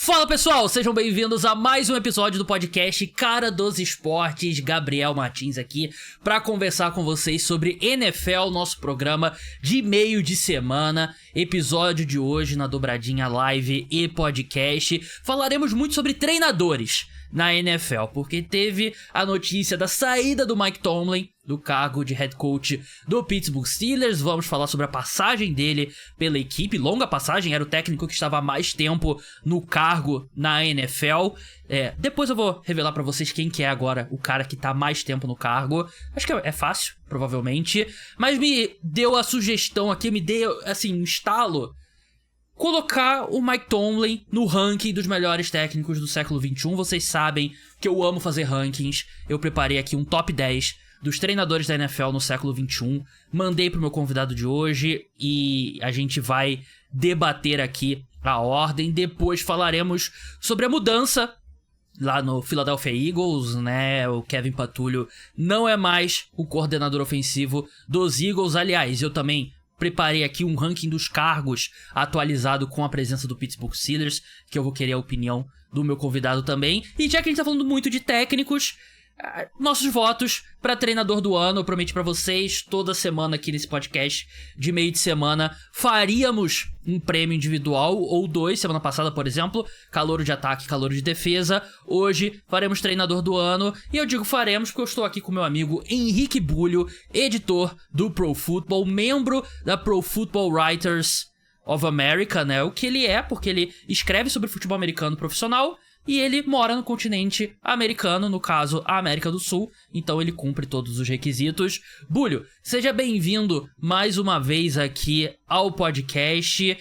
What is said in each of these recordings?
Fala pessoal, sejam bem-vindos a mais um episódio do podcast Cara dos Esportes. Gabriel Martins aqui para conversar com vocês sobre NFL, nosso programa de meio de semana. Episódio de hoje na dobradinha live e podcast. Falaremos muito sobre treinadores na NFL, porque teve a notícia da saída do Mike Tomlin do cargo de head coach do Pittsburgh Steelers. Vamos falar sobre a passagem dele pela equipe, longa passagem, era o técnico que estava há mais tempo no cargo na NFL. Depois eu vou revelar pra vocês quem que é agora o cara que tá mais tempo no cargo. Acho que é fácil, provavelmente, mas me deu a sugestão aqui, me deu, assim, um estalo, colocar o Mike Tomlin no ranking dos melhores técnicos do século XXI. Vocês sabem que eu amo fazer rankings. Eu preparei aqui um top 10 dos treinadores da NFL no século XXI. Mandei pro meu convidado de hoje e a gente vai debater aqui a ordem. Depois falaremos sobre a mudança lá no Philadelphia Eagles, né? O Kevin Patulho não é mais o coordenador ofensivo dos Eagles. Aliás, eu também preparei aqui um ranking dos cargos atualizado com a presença do Pittsburgh Steelers, que eu vou querer a opinião do meu convidado também. E já que a gente tá falando muito de técnicos, nossos votos para treinador do ano, eu prometi para vocês, toda semana aqui nesse podcast de meio de semana faríamos um prêmio individual ou dois. Semana passada, por exemplo, calouro de ataque, calouro de defesa. Hoje faremos treinador do ano, e eu digo faremos porque eu estou aqui com meu amigo Henrique Bulho, editor do Pro Football, membro da Pro Football Writers of America, né? O que ele é, porque ele escreve sobre futebol americano profissional e ele mora no continente americano, no caso, a América do Sul, então ele cumpre todos os requisitos. Bulho, seja bem-vindo mais uma vez aqui ao podcast.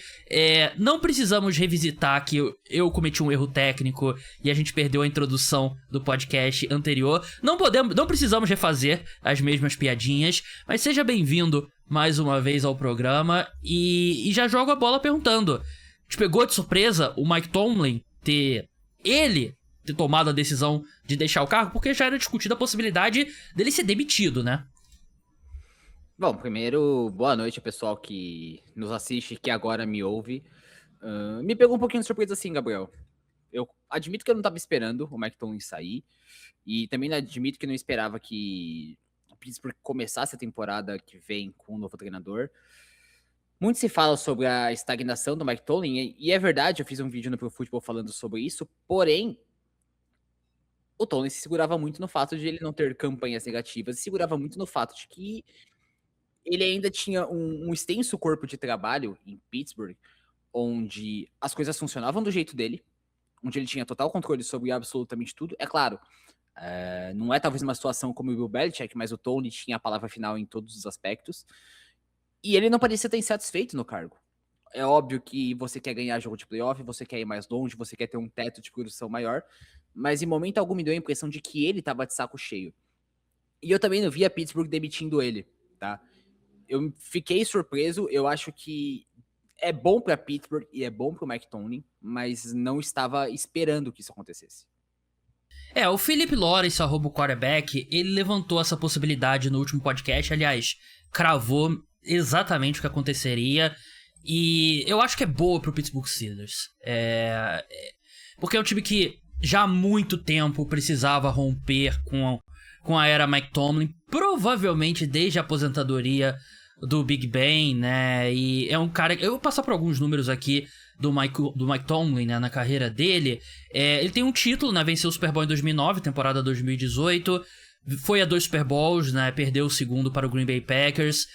Não precisamos revisitar que eu cometi um erro técnico e a gente perdeu a introdução do podcast anterior. Não precisamos refazer as mesmas piadinhas, mas seja bem-vindo mais uma vez ao programa e já jogo a bola perguntando: te pegou de surpresa o Mike Tomlin ter tomado a decisão de deixar o cargo? Porque já era discutida a possibilidade dele ser demitido, né? Bom, primeiro, boa noite ao pessoal que nos assiste e que agora me ouve. Me pegou um pouquinho de surpresa assim, Gabriel. Eu admito que eu não estava esperando o Mike Tomlin sair, e também admito que não esperava que o Pittsburgh começasse a temporada que vem com um novo treinador. Muito se fala sobre a estagnação do Mike Tomlin, e é verdade, eu fiz um vídeo no Pro Football falando sobre isso, porém, o Tomlin se segurava muito no fato de ele não ter campanhas negativas, se segurava muito no fato de que ele ainda tinha um extenso corpo de trabalho em Pittsburgh, onde as coisas funcionavam do jeito dele, onde ele tinha total controle sobre absolutamente tudo. É claro, não é talvez uma situação como o Bill Belichick, mas o Tomlin tinha a palavra final em todos os aspectos. E ele não parecia estar insatisfeito no cargo. É óbvio que você quer ganhar jogo de playoff, você quer ir mais longe, você quer ter um teto de produção maior, mas em momento algum me deu a impressão de que ele estava de saco cheio. E eu também não vi a Pittsburgh demitindo ele, tá? Eu fiquei surpreso, eu acho que é bom para Pittsburgh e é bom para o Mike Tomlin, mas não estava esperando que isso acontecesse. O Philip Lawrence, @o quarterback, ele levantou essa possibilidade no último podcast, aliás, cravou exatamente o que aconteceria, e eu acho que é boa pro Pittsburgh Steelers, porque é um time que já há muito tempo precisava romper com a era Mike Tomlin, provavelmente desde a aposentadoria do Big Ben, né? E é um cara, eu vou passar por alguns números aqui do Mike Tomlin, né, na carreira dele. Ele tem um título, né? Venceu o Super Bowl em 2009, temporada 2018, foi a 2 Super Bowls, né? Perdeu o segundo para o Green Bay Packers.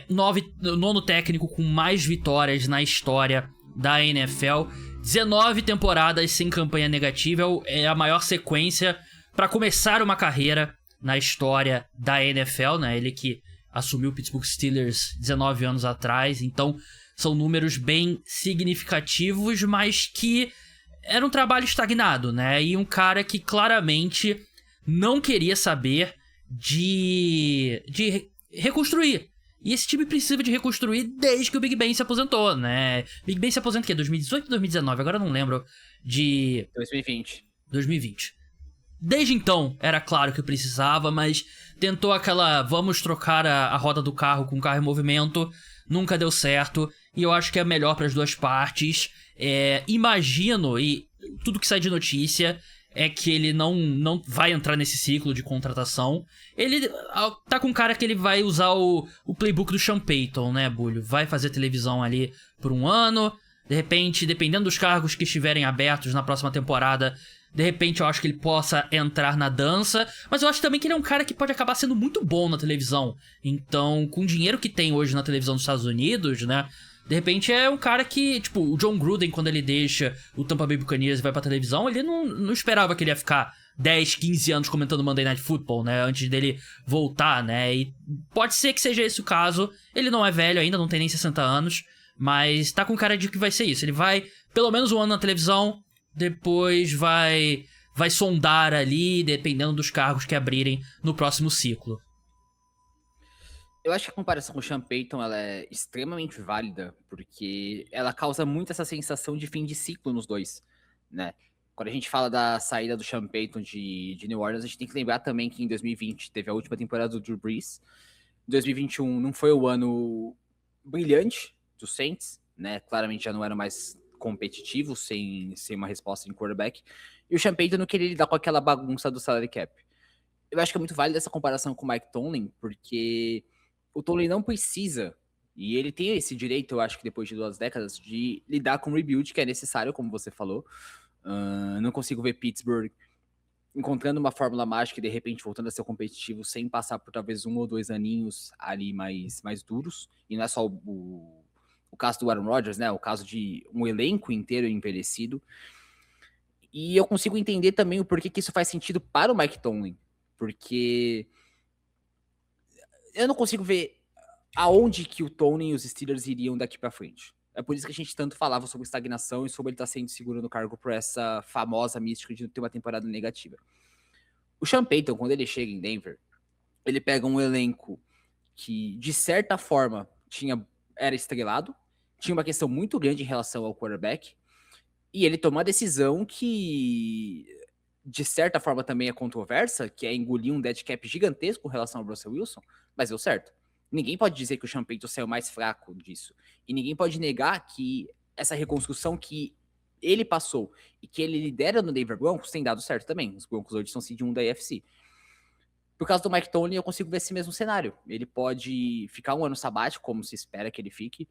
Nono técnico com mais vitórias na história da NFL, 19 temporadas sem campanha negativa, é a maior sequência para começar uma carreira na história da NFL, né? Ele que assumiu o Pittsburgh Steelers 19 anos atrás, então são números bem significativos, mas que era um trabalho estagnado, né? E um cara que claramente não queria saber de reconstruir. E esse time precisa de reconstruir desde que o Big Ben se aposentou, né? Big Ben se aposentou o quê? 2018 ou 2019? Agora eu não lembro. 2020. Desde então, era claro que precisava, mas tentou aquela vamos trocar a roda do carro com o carro em movimento, nunca deu certo, e eu acho que é melhor para as duas partes. Imagino, e tudo que sai de notícia é que ele não vai entrar nesse ciclo de contratação. Ele tá com cara que ele vai usar o playbook do Sean Payton, né, Bulho? Vai fazer televisão ali por um ano. De repente, dependendo dos cargos que estiverem abertos na próxima temporada, de repente eu acho que ele possa entrar na dança. Mas eu acho também que ele é um cara que pode acabar sendo muito bom na televisão. Então, com o dinheiro que tem hoje na televisão dos Estados Unidos, né? De repente é um cara que, tipo, o John Gruden, quando ele deixa o Tampa Bay Buccaneers e vai pra televisão, ele não esperava que ele ia ficar 10, 15 anos comentando Monday Night Football, né? Antes dele voltar, né? E pode ser que seja esse o caso. Ele não é velho ainda, não tem nem 60 anos. Mas tá com cara de que vai ser isso. Ele vai pelo menos um ano na televisão, depois vai sondar ali, dependendo dos cargos que abrirem no próximo ciclo. Eu acho que a comparação com o Sean Payton ela é extremamente válida, porque ela causa muito essa sensação de fim de ciclo nos dois, né? Quando a gente fala da saída do Sean Payton de New Orleans, a gente tem que lembrar também que em 2020 teve a última temporada do Drew Brees. Em 2021 não foi o ano brilhante dos Saints, né? Claramente já não era mais competitivo, sem uma resposta em quarterback. E o Sean Payton não queria lidar com aquela bagunça do salary cap. Eu acho que é muito válida essa comparação com o Mike Tomlin, porque o Tomlin não precisa, e ele tem esse direito, eu acho que depois de 2 décadas, de lidar com o rebuild que é necessário, como você falou. Não consigo ver Pittsburgh encontrando uma fórmula mágica e de repente voltando a ser competitivo sem passar por talvez 1 ou 2 aninhos ali mais duros. E não é só o caso do Aaron Rodgers, né? O caso de um elenco inteiro envelhecido. E eu consigo entender também o porquê que isso faz sentido para o Mike Tomlin, porque eu não consigo ver aonde que o Tony e os Steelers iriam daqui para frente. É por isso que a gente tanto falava sobre estagnação e sobre ele estar sendo seguro no cargo por essa famosa mística de ter uma temporada negativa. O Sean Payton, quando ele chega em Denver, ele pega um elenco que, de certa forma, era estrelado, tinha uma questão muito grande em relação ao quarterback, e ele toma uma decisão que, de certa forma, também é controversa, que é engolir um dead cap gigantesco em relação ao Russell Wilson, mas deu certo. Ninguém pode dizer que o Sean Payton saiu mais fraco disso. E ninguém pode negar que essa reconstrução que ele passou e que ele lidera no Denver Broncos tem dado certo também. Os Broncos hoje são seed 1 da AFC. Por causa do Mike Tomlin, eu consigo ver esse mesmo cenário. Ele pode ficar um ano sabático, como se espera que ele fique.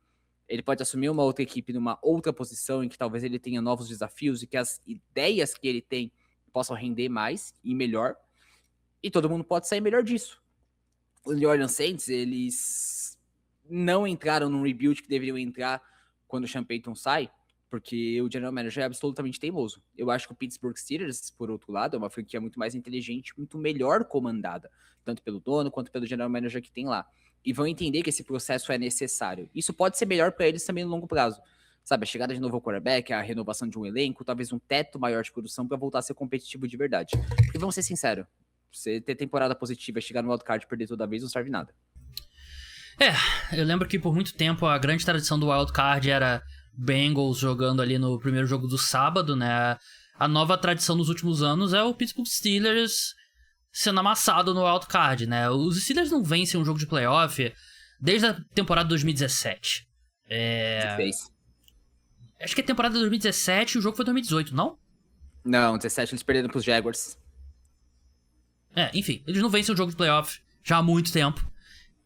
Ele pode assumir uma outra equipe numa outra posição em que talvez ele tenha novos desafios e que as ideias que ele tem possam render mais e melhor. E todo mundo pode sair melhor disso. Os New Orleans Saints, eles não entraram num rebuild que deveriam entrar quando o Sean Payton sai, porque o general manager é absolutamente teimoso. Eu acho que o Pittsburgh Steelers, por outro lado, é uma franquia muito mais inteligente, muito melhor comandada, tanto pelo dono quanto pelo general manager que tem lá. E vão entender que esse processo é necessário. Isso pode ser melhor para eles também no longo prazo. Sabe, a chegada de novo quarterback, a renovação de um elenco, talvez um teto maior de produção para voltar a ser competitivo de verdade. Porque vamos ser sinceros, você ter temporada positiva, chegar no wildcard e perder toda vez não serve nada. Eu lembro que por muito tempo a grande tradição do wildcard era Bengals jogando ali no primeiro jogo do sábado, né? A nova tradição nos últimos anos é o Pittsburgh Steelers sendo amassado no wildcard, né? Os Steelers não vencem um jogo de playoff desde a temporada de 2017. 16. Acho que a temporada de 2017 e o jogo foi 2018, não? Não, 17 eles perderam pros Jaguars. Enfim, eles não vencem um jogo de playoff já há muito tempo.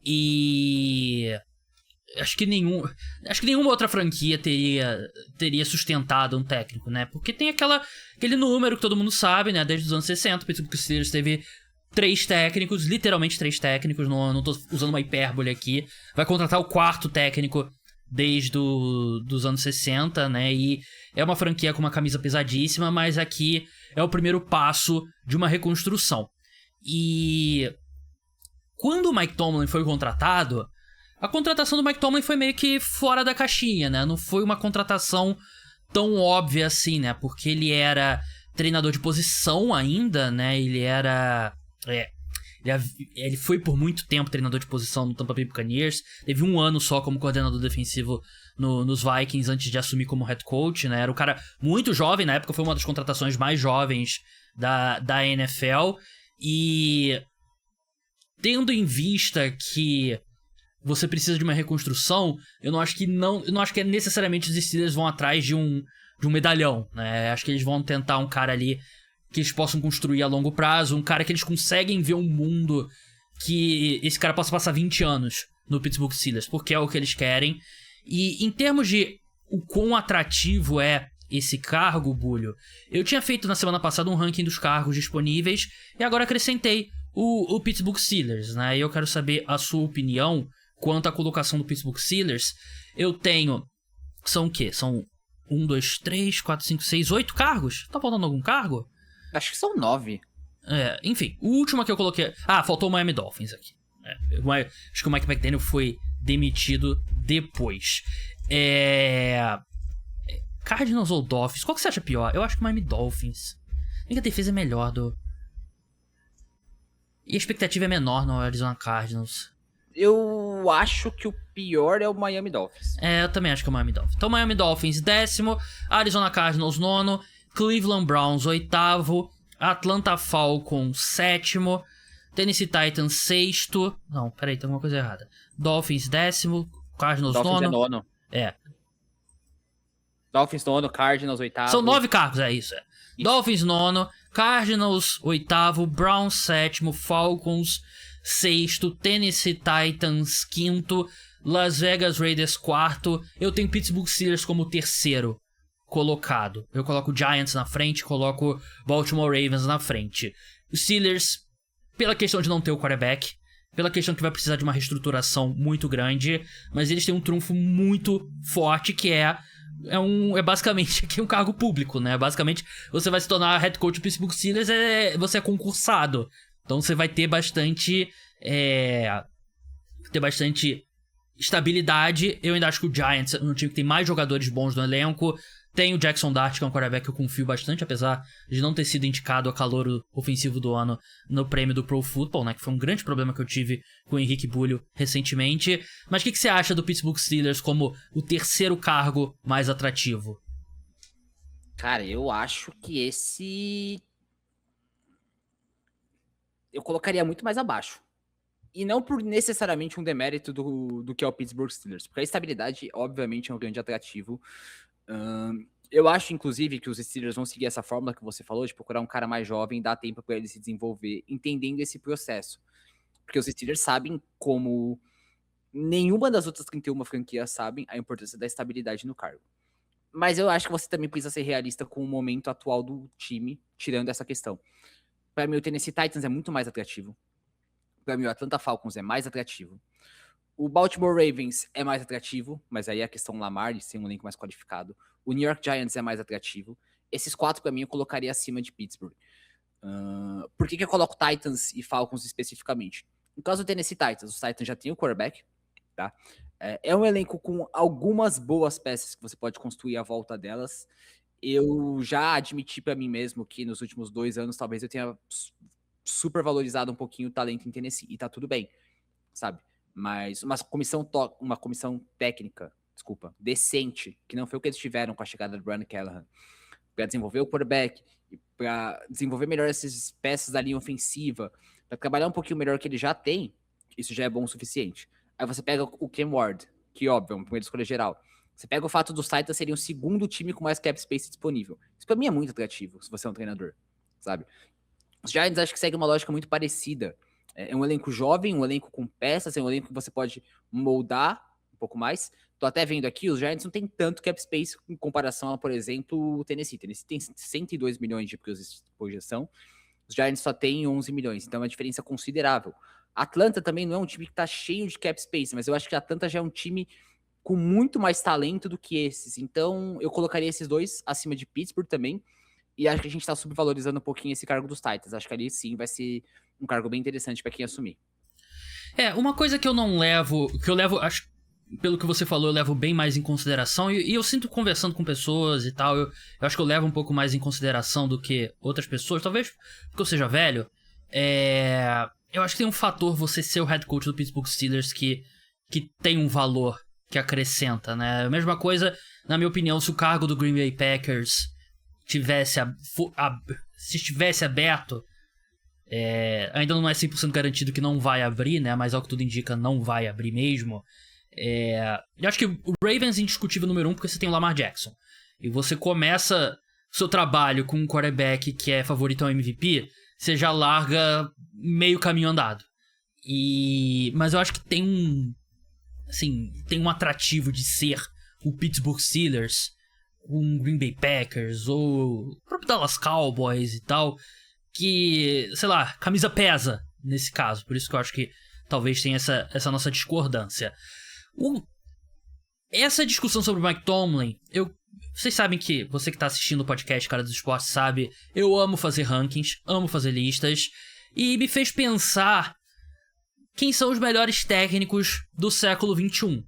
E acho que nenhuma outra franquia teria sustentado um técnico, né? Porque tem aquele número que todo mundo sabe, né? Desde os anos 60, o Pittsburgh Steelers teve 3 técnicos, literalmente 3 técnicos, não tô usando uma hipérbole aqui. Vai contratar o 4º técnico desde os anos 60, né? E é uma franquia com uma camisa pesadíssima, mas aqui é o primeiro passo de uma reconstrução. E quando o Mike Tomlin foi contratado, a contratação do Mike Tomlin foi meio que fora da caixinha, né? Não foi uma contratação tão óbvia assim, né? Porque ele era treinador de posição ainda, né? Ele foi por muito tempo treinador de posição no Tampa Bay Buccaneers. Teve 1 ano só como coordenador defensivo nos Vikings antes de assumir como head coach, né? Era um cara muito jovem, na época foi uma das contratações mais jovens da NFL. E tendo em vista que você precisa de uma reconstrução, eu não acho que necessariamente os Steelers vão atrás de um um medalhão, né? Acho que eles vão tentar um cara ali que eles possam construir a longo prazo, um cara que eles conseguem ver um mundo que esse cara possa passar 20 anos no Pittsburgh Steelers, porque é o que eles querem. E em termos de o quão atrativo é esse cargo, Bulho, eu tinha feito na semana passada um ranking dos cargos disponíveis e agora acrescentei o Pittsburgh Steelers, né? E eu quero saber a sua opinião quanto à colocação do Pittsburgh Steelers. Eu tenho... São o quê? São 1, 2, 3, 4, 5, 6, 8 cargos? Tá faltando algum cargo? Acho que são 9. Enfim, o último que eu coloquei... faltou o Miami Dolphins aqui. Acho que o Mike McDaniel foi demitido depois. Cardinals ou Dolphins? Qual que você acha pior? Eu acho que o Miami Dolphins. Nem que a defesa é melhor do... E a expectativa é menor no Arizona Cardinals. Eu acho que o pior é o Miami Dolphins. Eu também acho que é o Miami Dolphins. Então, Miami Dolphins, 10º. Arizona Cardinals, 9º. Cleveland Browns, 8º. Atlanta Falcons, 7º. Tennessee Titans, 6º. Não, peraí, tem alguma coisa errada. Dolphins, 10º. Cardinals, 9º. Dolphins é 9º. Dolphins, 9º. Cardinals, 8º. São 9 cargos, isso. Dolphins, 9º. Cardinals, 8º. Browns, 7º. Falcons, 6º. Tennessee Titans, 5º. Las Vegas Raiders, 4º. Eu tenho Pittsburgh Steelers como 3º colocado. Eu coloco Giants na frente, coloco Baltimore Ravens na frente. Os Steelers, pela questão de não ter o quarterback, pela questão que vai precisar de uma reestruturação muito grande, mas eles têm um trunfo muito forte que é basicamente aqui um cargo público, né? Basicamente, você vai se tornar head coach do Pittsburgh Steelers, você é concursado. Então você vai ter bastante estabilidade. Eu ainda acho que o Giants é um time que tem mais jogadores bons no elenco. Tem o Jackson Dart, que é um quarterback que eu confio bastante, apesar de não ter sido indicado a calouro ofensivo do ano no prêmio do Pro Football, né? Que foi um grande problema que eu tive com o Henrique Bulho recentemente. Mas o que você acha do Pittsburgh Steelers como o 3º cargo mais atrativo? Cara, eu acho que eu colocaria muito mais abaixo. E não por necessariamente um demérito do que é o Pittsburgh Steelers, porque a estabilidade, obviamente, é um grande atrativo. Eu acho, inclusive, que os Steelers vão seguir essa fórmula que você falou, de procurar um cara mais jovem, dar tempo para ele se desenvolver, entendendo esse processo. Porque os Steelers sabem como nenhuma das outras 31 franquias sabem a importância da estabilidade no cargo. Mas eu acho que você também precisa ser realista com o momento atual do time, tirando essa questão. Para mim, o Tennessee Titans é muito mais atrativo. Para mim, o Atlanta Falcons é mais atrativo. O Baltimore Ravens é mais atrativo, mas aí é a questão Lamar, de ser um elenco mais qualificado. O New York Giants é mais atrativo. Esses 4, para mim, eu colocaria acima de Pittsburgh. Por que eu coloco Titans e Falcons especificamente? No caso do Tennessee Titans, os Titans já tem o quarterback, tá? É um elenco com algumas boas peças que você pode construir à volta delas. Eu já admiti para mim mesmo que nos últimos 2 anos talvez eu tenha super valorizado um pouquinho o talento em Tennessee, e tá tudo bem, sabe? Mas uma comissão técnica, decente, que não foi o que eles tiveram com a chegada do Brian Callahan, para desenvolver o quarterback, para desenvolver melhor essas peças da linha ofensiva, para trabalhar um pouquinho melhor que ele já tem, isso já é bom o suficiente. Aí você pega o Cam Ward, que óbvio, é uma primeira escolha geral. Você pega o fato dos Titans serem o 2º time com mais cap space disponível. Isso pra mim é muito atrativo, se você é um treinador, sabe? Os Giants acho que seguem uma lógica muito parecida. É um elenco jovem, um elenco com peças, é um elenco que você pode moldar um pouco mais. Tô até vendo aqui, os Giants não tem tanto cap space em comparação a, por exemplo, o Tennessee. Tennessee tem 102 milhões de projeção, os Giants só tem 11 milhões, então é uma diferença considerável. Atlanta também não é um time que tá cheio de cap space, mas eu acho que a Atlanta já é um time com muito mais talento do que esses. Então eu colocaria esses 2 acima de Pittsburgh também. E acho que a gente tá subvalorizando um pouquinho esse cargo dos Titans. Acho que ali sim vai ser um cargo bem interessante para quem assumir. Uma coisa que eu não levo, que eu levo, acho, pelo que você falou, eu levo bem mais em consideração, e eu sinto conversando com pessoas e tal, eu acho que eu levo um pouco mais em consideração do que outras pessoas, talvez porque eu seja velho. Eu acho que tem um fator você ser o head coach do Pittsburgh Steelers que tem um valor que acrescenta, né? A mesma coisa, na minha opinião, se o cargo do Green Bay Packers se estivesse aberto, ainda não é 100% garantido que não vai abrir, né? Mas ao que tudo indica, não vai abrir mesmo. Eu acho que o Ravens é indiscutível número 1, porque você tem o Lamar Jackson. e você começa seu trabalho com um quarterback que é favorito ao MVP, você já larga meio caminho andado. Mas eu acho que tem um atrativo de ser o Pittsburgh Steelers, um Green Bay Packers ou o próprio Dallas Cowboys e tal, que, sei lá, camisa pesa nesse caso. Por isso que eu acho que talvez tenha essa nossa discordância. Essa discussão sobre o Mike Tomlin, vocês sabem que, você que tá assistindo o podcast Cara dos Esportes sabe, eu amo fazer rankings, amo fazer listas, e me fez pensar quem são os melhores técnicos do século XXI.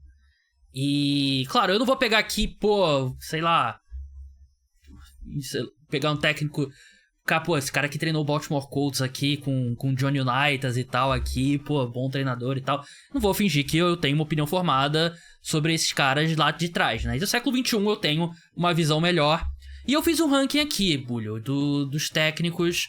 E, claro, eu não vou pegar aqui, pegar um técnico... esse cara que treinou o Baltimore Colts aqui com Johnny Unitas e tal aqui, bom treinador e tal. Não vou fingir que eu tenho uma opinião formada sobre esses caras lá de trás, né? E do século XXI eu tenho uma visão melhor. E eu fiz um ranking aqui, Bulho, dos técnicos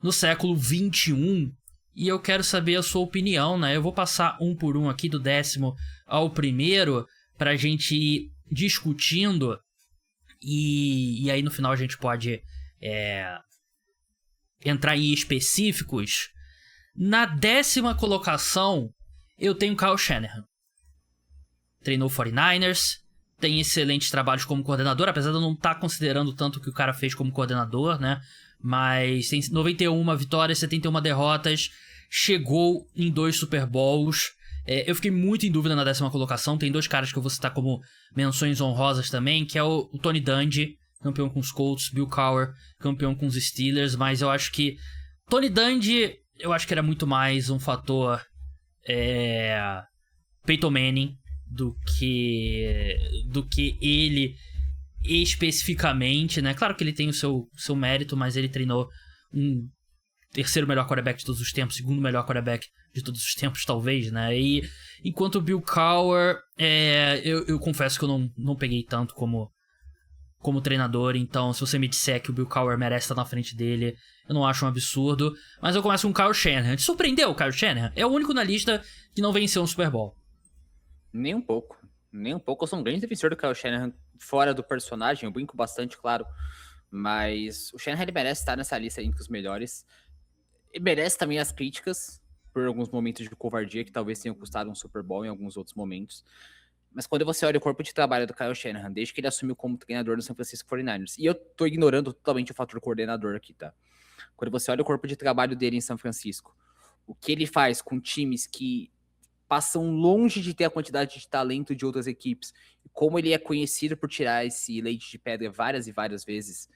no século XXI. E eu quero saber a sua opinião, né? Eu vou passar um por um aqui, do 10º ao 1º, pra gente ir discutindo. E aí no final a gente pode entrar em específicos. Na 10ª colocação, eu tenho Kyle Shanahan. Treinou 49ers, tem excelentes trabalhos como coordenador, apesar de eu não estar considerando tanto o que o cara fez como coordenador, né? Mas tem 91 vitórias, 71 derrotas, chegou em 2 Super Bowls. Eu fiquei muito em dúvida na 10ª colocação. Tem 2 caras que eu vou citar como menções honrosas também, que é o Tony Dungy, campeão com os Colts, Bill Cowher, campeão com os Steelers, mas eu acho que Tony Dungy, eu acho que era muito mais um fator Peyton Manning do que ele especificamente, né? Claro que ele tem o seu mérito, mas ele treinou um 3º melhor quarterback de todos os tempos, 2º melhor quarterback de todos os tempos, talvez, né? E enquanto o Bill Cowher, eu confesso que eu não peguei tanto como treinador, então se você me disser que o Bill Cowher merece estar na frente dele, eu não acho um absurdo. Mas eu começo com o Kyle Shanahan. Te surpreendeu o Kyle Shanahan? É o único na lista que não venceu um Super Bowl. Nem um pouco. Eu sou um grande defensor do Kyle Shanahan, fora do personagem, eu brinco bastante, claro. Mas o Shanahan, ele merece estar nessa lista entre os melhores. Ele merece também as críticas por alguns momentos de covardia que talvez tenham custado um Super Bowl em alguns outros momentos. Mas quando você olha o corpo de trabalho do Kyle Shanahan, desde que ele assumiu como treinador do San Francisco 49ers, e eu tô ignorando totalmente o fator coordenador aqui, tá? Quando você olha o corpo de trabalho dele em São Francisco, o que ele faz com times que passam longe de ter a quantidade de talento de outras equipes, como ele é conhecido por tirar esse leite de pedra várias e várias vezes,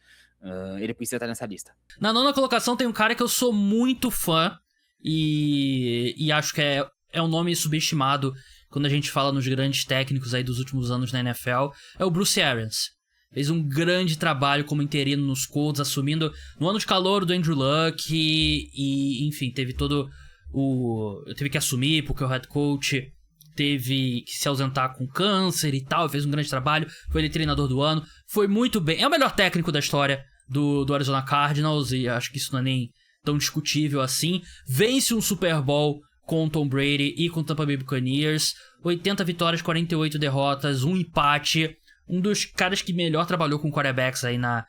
ele precisa estar nessa lista. Na 9ª colocação tem um cara que eu sou muito fã e acho que é um nome subestimado quando a gente fala nos grandes técnicos aí dos últimos anos na NFL, é o Bruce Arians. Fez um grande trabalho como interino nos Colts, assumindo no ano de calor do Andrew Luck e enfim, teve que assumir porque o head coach teve que se ausentar com câncer e tal, fez um grande trabalho, foi ele treinador do ano, foi muito bem, é o melhor técnico da história do Arizona Cardinals e acho que isso não é nem tão discutível assim. Vence um Super Bowl com o Tom Brady e com o Tampa Bay Buccaneers, 80 vitórias, 48 derrotas, um empate, um dos caras que melhor trabalhou com quarterbacks aí na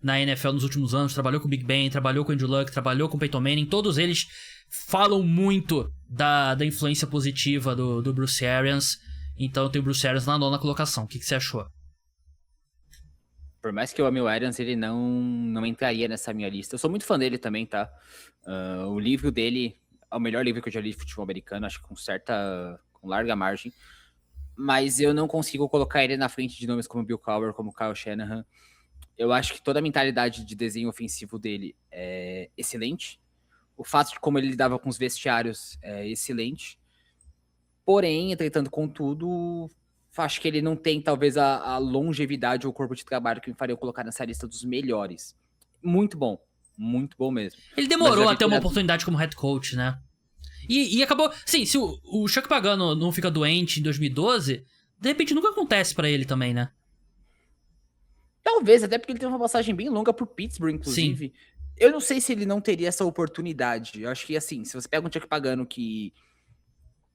NFL nos últimos anos, trabalhou com o Big Ben, trabalhou com o Andrew Luck, trabalhou com o Peyton Manning, todos eles falam muito da influência positiva do Bruce Arians, então eu tenho o Bruce Arians na 9ª colocação. O que você achou? Por mais que eu ame o Arians, ele não entraria nessa minha lista. Eu sou muito fã dele também, tá? O livro dele é o melhor livro que eu já li de futebol americano, acho que com larga margem. Mas eu não consigo colocar ele na frente de nomes como Bill Cowher, como Kyle Shanahan. Eu acho que toda a mentalidade de desenho ofensivo dele é excelente. O fato de como ele lidava com os vestiários é excelente. Porém, entretanto, contudo, acho que ele não tem, talvez, a longevidade ou o corpo de trabalho que me faria eu colocar nessa lista dos melhores. Muito bom mesmo. Ele demorou a ter uma oportunidade como head coach, né? E acabou... Sim, se o Chuck Pagano não fica doente em 2012, de repente nunca acontece pra ele também, né? Talvez, até porque ele teve uma passagem bem longa por Pittsburgh, inclusive. Sim. Eu não sei se ele não teria essa oportunidade. Eu acho que, assim, se você pega um Chuck Pagano que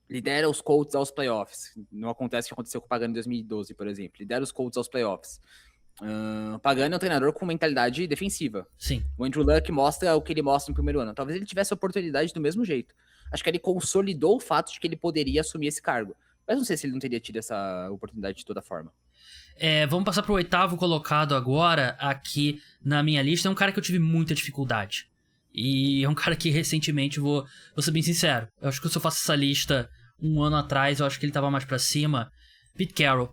lidera os Colts aos playoffs, não acontece o que aconteceu com o Pagano em 2012, por exemplo, lidera os Colts aos playoffs, Pagano é um treinador com mentalidade defensiva. Sim. O Andrew Luck mostra o que ele mostra no primeiro ano. Talvez ele tivesse a oportunidade do mesmo jeito. Acho que ele consolidou o fato de que ele poderia assumir esse cargo. Mas não sei se ele não teria tido essa oportunidade de toda forma. Vamos passar pro 8º colocado agora, aqui na minha lista. É um cara que eu tive muita dificuldade. E é um cara que recentemente, vou ser bem sincero, eu acho que se eu faço essa lista um ano atrás, eu acho que ele tava mais pra cima. Pete Carroll,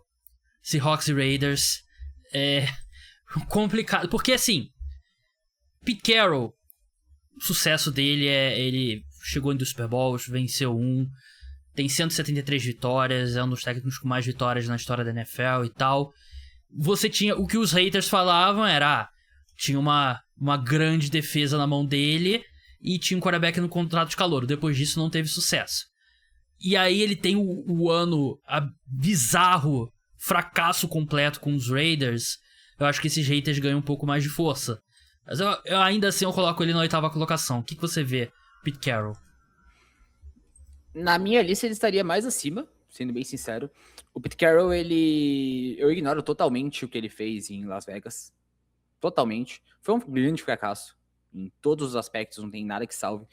Seahawks e Raiders. É complicado, porque assim, Pete Carroll, o sucesso dele ele chegou em Super Bowls, venceu tem 173 vitórias, é um dos técnicos com mais vitórias na história da NFL e tal. Você tinha, o que os haters falavam era, tinha uma grande defesa na mão dele e tinha um quarterback no contrato de calouro. Depois disso não teve sucesso. E aí ele tem o ano bizarro, fracasso completo com os Raiders. Eu acho que esses haters ganham um pouco mais de força. Mas eu ainda assim eu coloco ele na 8ª colocação. O que você vê, Pete Carroll? Na minha lista ele estaria mais acima, sendo bem sincero. O Pete Carroll, eu ignoro totalmente o que ele fez em Las Vegas. Totalmente. Foi um grande fracasso. Em todos os aspectos, não tem nada que salve.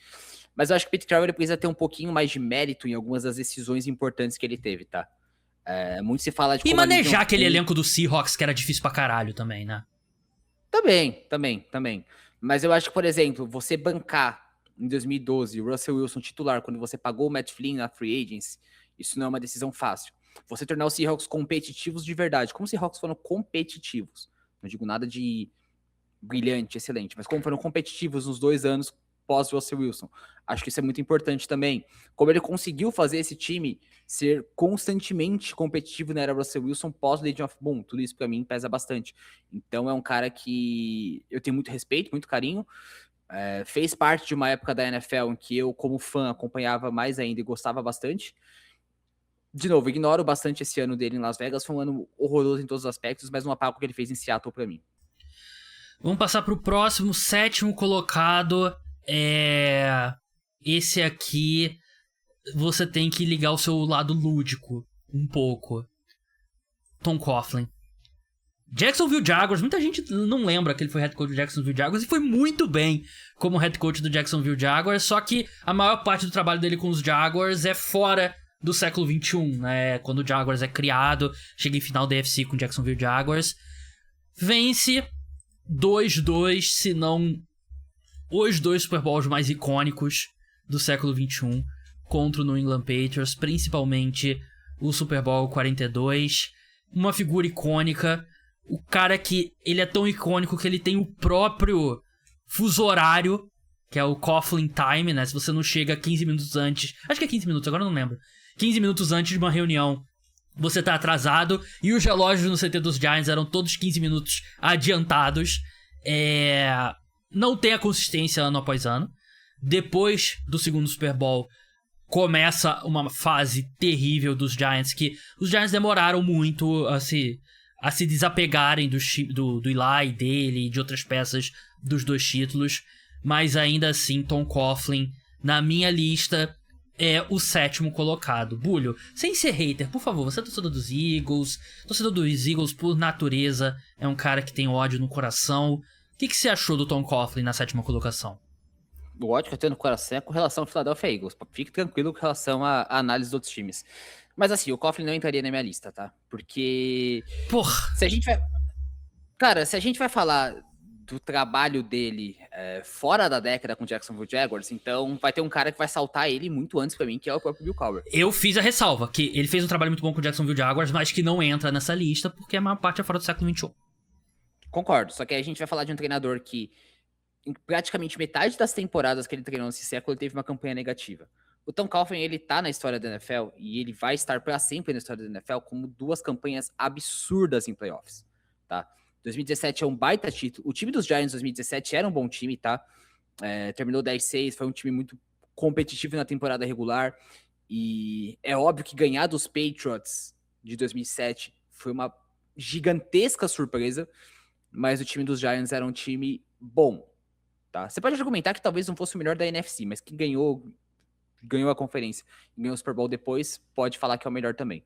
Mas eu acho que o Pete Carroll precisa ter um pouquinho mais de mérito em algumas das decisões importantes que ele teve, tá? Muito se fala de E como manejar aquele elenco do Seahawks que era difícil pra caralho também, né? Também. Mas eu acho que, por exemplo, você bancar em 2012 o Russell Wilson titular quando você pagou o Matt Flynn na Free Agents, isso não é uma decisão fácil. Você tornar os Seahawks competitivos de verdade, como os Seahawks foram competitivos, não digo nada de brilhante, excelente, mas como foram competitivos nos 2 anos pós Russell Wilson, acho que isso é muito importante também. Como ele conseguiu fazer esse time ser constantemente competitivo na era Russell Wilson pós Legion of Boom, tudo isso pra mim pesa bastante. Então é um cara que eu tenho muito respeito, muito carinho. Fez parte de uma época da NFL em que eu, como fã, acompanhava mais ainda e gostava bastante. De novo, ignoro bastante esse ano dele em Las Vegas, foi um ano horroroso em todos os aspectos, mas não apago o que ele fez em Seattle pra mim. Vamos passar pro próximo, 7º colocado. Esse aqui, você tem que ligar o seu lado lúdico um pouco. Tom Coughlin. Jacksonville Jaguars, muita gente não lembra que ele foi head coach do Jacksonville Jaguars e foi muito bem como head coach do Jacksonville Jaguars, só que a maior parte do trabalho dele com os Jaguars é fora do século XXI, né? Quando o Jaguars é criado, chega em final da AFC com o Jacksonville Jaguars, vence 2-2, se não os 2 Super Bowls mais icônicos do século XXI contra o New England Patriots, principalmente o Super Bowl 42, uma figura icônica. O cara que ele é tão icônico que ele tem o próprio fuso horário, que é o Coughlin Time, né? Se você não chega 15 minutos antes... Acho que é 15 minutos, agora eu não lembro. 15 minutos antes de uma reunião, você tá atrasado. E os relógios no CT dos Giants eram todos 15 minutos adiantados. Não tem a consistência ano após ano. Depois do segundo Super Bowl, começa uma fase terrível dos Giants, que os Giants demoraram muito a se desapegarem do Eli, dele e de outras peças dos 2 títulos, mas ainda assim Tom Coughlin, na minha lista, é o 7º colocado. Bulho, sem ser hater, por favor, você é torcedor dos Eagles, por natureza, é um cara que tem ódio no coração. O que você achou do Tom Coughlin na 7ª colocação? O ódio que eu tenho no coração é com relação ao Philadelphia Eagles. Fique tranquilo com relação à análise dos outros times. Mas assim, o Coughlin não entraria na minha lista, tá? Porque... Porra! Se a gente vai falar do trabalho dele fora da década com o Jacksonville Jaguars, então vai ter um cara que vai saltar ele muito antes pra mim, que é o próprio Bill Cowher. Eu fiz a ressalva, que ele fez um trabalho muito bom com o Jacksonville Jaguars, mas que não entra nessa lista, porque a maior parte é fora do século XXI. Concordo, só que aí a gente vai falar de um treinador que em praticamente metade das temporadas que ele treinou nesse século, ele teve uma campanha negativa. O Tom Coughlin, ele tá na história da NFL e ele vai estar para sempre na história da NFL como 2 campanhas absurdas em playoffs, tá? 2017 é um baita título. O time dos Giants 2017 era um bom time, tá? Terminou 10-6, foi um time muito competitivo na temporada regular e é óbvio que ganhar dos Patriots de 2007 foi uma gigantesca surpresa, mas o time dos Giants era um time bom. Tá? Você pode argumentar que talvez não fosse o melhor da NFC, mas que ganhou a conferência e ganhou o Super Bowl depois, pode falar que é o melhor também.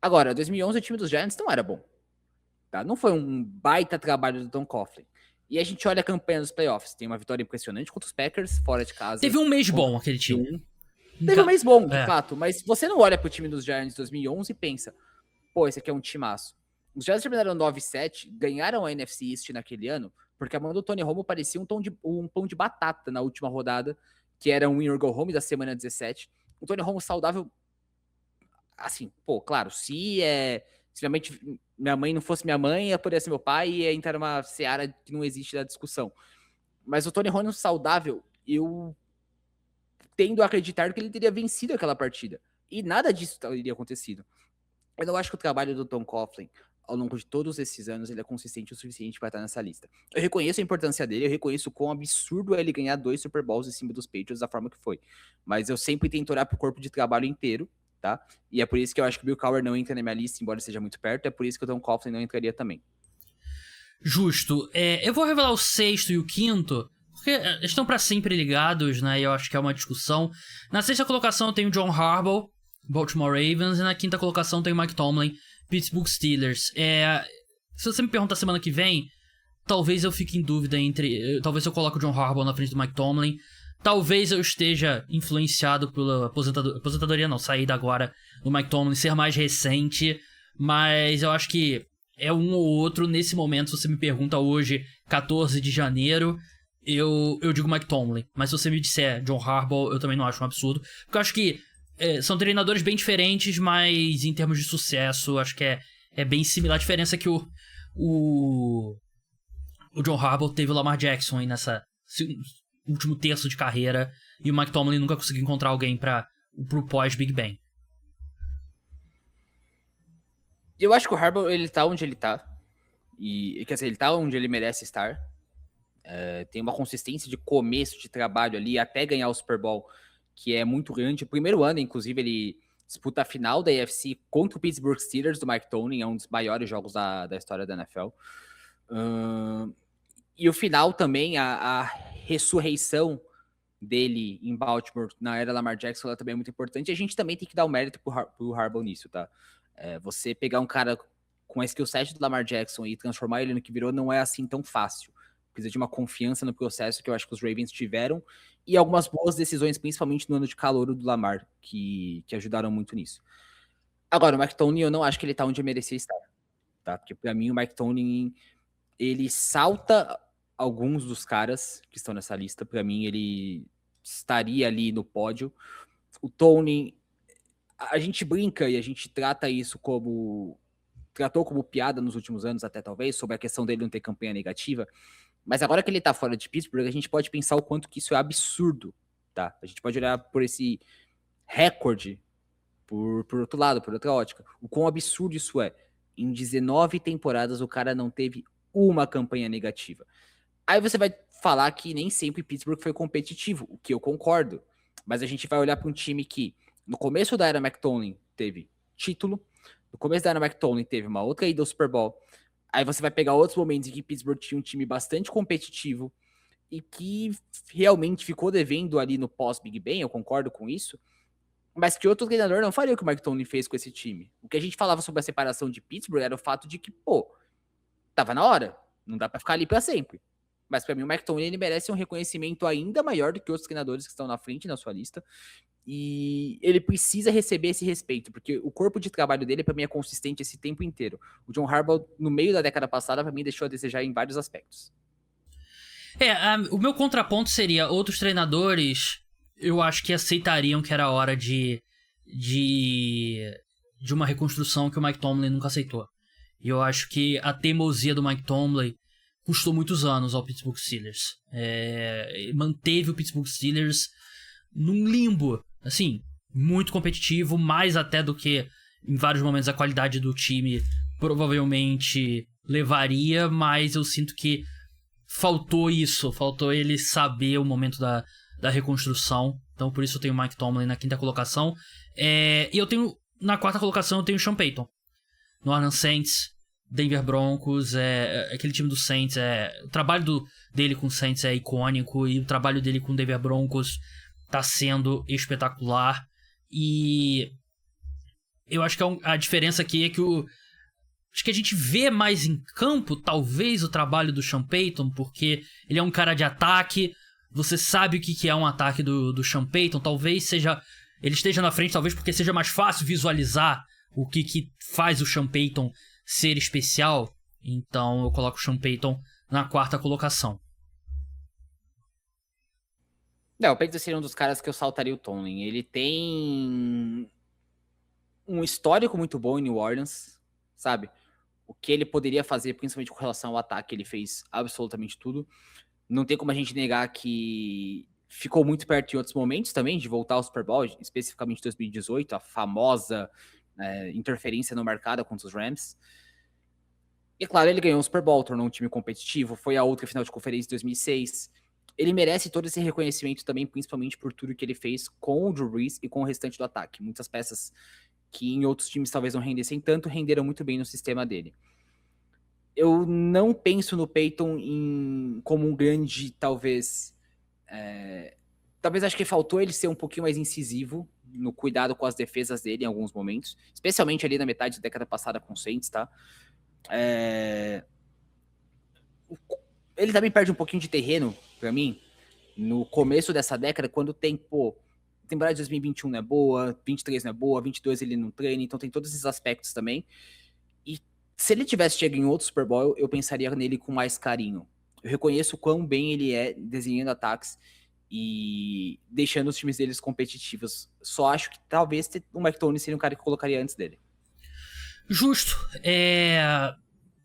Agora, 2011 o time dos Giants não era bom. tá? Não foi um baita trabalho do Tom Coughlin. E a gente olha a campanha dos playoffs. Tem uma vitória impressionante contra os Packers, fora de casa. Teve um mês bom aquele time. Teve um mês bom, de fato. Mas você não olha pro time dos Giants de 2011 e pensa, pô, esse aqui é um timaço. Os Giants terminaram 9-7, ganharam a NFC East naquele ano, porque a mão do Tony Romo parecia um pão de batata na última rodada, que era um win or go home da semana 17. O Tony Romo saudável, assim, pô, claro, se realmente minha mãe não fosse minha mãe, ia poder ser meu pai e ia entrar numa seara que não existe da discussão. Mas o Tony Romo saudável, eu tendo a acreditar que ele teria vencido aquela partida. E nada disso teria acontecido. Eu não acho que o trabalho do Tom Coughlin, ao longo de todos esses anos, ele é consistente o suficiente para estar nessa lista. Eu reconheço a importância dele, eu reconheço o quão absurdo é ele ganhar 2 Super Bowls em cima dos Patriots da forma que foi. Mas eu sempre tento olhar pro corpo de trabalho inteiro, tá? E é por isso que eu acho que o Bill Cowher não entra na minha lista, embora esteja muito perto, é por isso que o Tom Coughlin não entraria também. Justo. Eu vou revelar o 6º e o 5º, porque estão para sempre ligados, né? E eu acho que é uma discussão. Na 6ª colocação eu tenho o John Harbaugh, Baltimore Ravens, e na 5ª colocação tem o Mike Tomlin, Pittsburgh Steelers. Se você me perguntar semana que vem, talvez eu fique em dúvida entre... Talvez eu coloque o John Harbaugh na frente do Mike Tomlin. Talvez eu esteja influenciado pela aposentadoria, não, saída agora do Mike Tomlin ser mais recente. Mas eu acho que é um ou outro. Nesse momento, se você me pergunta hoje, 14 de janeiro, eu digo Mike Tomlin. Mas se você me disser John Harbaugh, eu também não acho um absurdo. Porque eu acho que são treinadores bem diferentes, mas em termos de sucesso, acho que é bem similar. A diferença é que o John Harbaugh teve o Lamar Jackson aí nessa último terço de carreira, e o Mike Tomlin nunca conseguiu encontrar alguém pro pós-Big Bang. Eu acho que o Harbaugh, ele tá onde ele tá. E quer dizer, ele tá onde ele merece estar. Tem uma consistência de começo de trabalho ali, até ganhar o Super Bowl, que é muito grande. O primeiro ano, inclusive, ele disputa a final da AFC contra o Pittsburgh Steelers, do Mike Tomlin, é um dos maiores jogos da história da NFL. E o final também, a ressurreição dele em Baltimore na era Lamar Jackson, ela também é muito importante. E a gente também tem que dar o mérito pro Harbaugh nisso, tá? Você pegar um cara com a skill set do Lamar Jackson e transformar ele no que virou não é assim tão fácil. Precisa de uma confiança no processo que eu acho que os Ravens tiveram e algumas boas decisões, principalmente no ano de calouro do Lamar, que ajudaram muito nisso. Agora, o Mike Tomlin, eu não acho que ele tá onde merecia estar, tá? Porque pra mim o Mike Tomlin, ele salta alguns dos caras que estão nessa lista. Pra mim, ele estaria ali no pódio. O Tomlin, a gente brinca e a gente trata isso tratou como piada nos últimos anos até talvez, sobre a questão dele não ter campanha negativa. Mas agora que ele tá fora de Pittsburgh, a gente pode pensar o quanto que isso é absurdo, tá? A gente pode olhar por esse recorde, por outro lado, por outra ótica. O quão absurdo isso é. Em 19 temporadas, o cara não teve uma campanha negativa. Aí você vai falar que nem sempre Pittsburgh foi competitivo, o que eu concordo. Mas a gente vai olhar para um time que, no começo da era McTomlin, teve título. No começo da era McTomlin, teve uma outra ida ao Super Bowl. Aí você vai pegar outros momentos em que Pittsburgh tinha um time bastante competitivo e que realmente ficou devendo ali no pós-Big Bang, eu concordo com isso, mas que outro treinador não faria o que o Mike Tomlin fez com esse time. O que a gente falava sobre a separação de Pittsburgh era o fato de que, pô, tava na hora, não dá pra ficar ali pra sempre. Mas pra mim o Mike Tomlin, ele merece um reconhecimento ainda maior do que outros treinadores que estão na frente na sua lista. E ele precisa receber esse respeito, porque o corpo de trabalho dele, pra mim, é consistente esse tempo inteiro. O John Harbaugh, no meio da década passada, pra mim, deixou a desejar em vários aspectos. O meu contraponto seria, outros treinadores, eu acho que aceitariam que era hora de uma reconstrução que o Mike Tomlin nunca aceitou. E eu acho que a teimosia do Mike Tomlin custou muitos anos ao Pittsburgh Steelers. Manteve o Pittsburgh Steelers num limbo, assim, muito competitivo, mais até do que em vários momentos a qualidade do time provavelmente levaria, mas eu sinto que faltou ele saber o momento da reconstrução. Então por isso eu tenho o Mike Tomlin na 5ª colocação. E eu tenho, na 4ª colocação, eu tenho o Sean Payton. New Orleans Saints, Denver Broncos, aquele time do Saints, o trabalho dele com o Saints é icônico, e o trabalho dele com o Denver Broncos tá sendo espetacular. E eu acho que a diferença aqui é que acho que a gente vê mais em campo, talvez, o trabalho do Sean Payton, porque ele é um cara de ataque, você sabe o que é um ataque do Sean Payton, talvez ele esteja na frente, talvez porque seja mais fácil visualizar o que faz o Sean Payton ser especial, então eu coloco o Sean Payton na 4ª colocação. Não, o Payton seria um dos caras que eu saltaria o Tomlin. Ele tem um histórico muito bom em New Orleans, sabe? O que ele poderia fazer, principalmente com relação ao ataque, ele fez absolutamente tudo. Não tem como a gente negar que ficou muito perto em outros momentos também de voltar ao Super Bowl, especificamente 2018, a famosa interferência no mercado contra os Rams. E claro, ele ganhou o Super Bowl, tornou um time competitivo, foi a outra final de conferência de 2006. Ele merece todo esse reconhecimento também, principalmente por tudo que ele fez com o Drew Brees e com o restante do ataque. Muitas peças que em outros times talvez não rendessem tanto, renderam muito bem no sistema dele. Eu não penso no Payton como um grande, talvez acho que faltou ele ser um pouquinho mais incisivo no cuidado com as defesas dele em alguns momentos, especialmente ali na metade da década passada com o Saints, tá? Ele também perde um pouquinho de terreno, pra mim, no começo dessa década, quando tem, a temporada de 2021 não é boa, 23 não é boa, 22 ele não treina, então tem todos esses aspectos também. E se ele tivesse chegado em outro Super Bowl, eu pensaria nele com mais carinho. Eu reconheço o quão bem ele é desenhando ataques e deixando os times deles competitivos. Só acho que talvez o Mike Tomlin seria um cara que eu colocaria antes dele. Justo.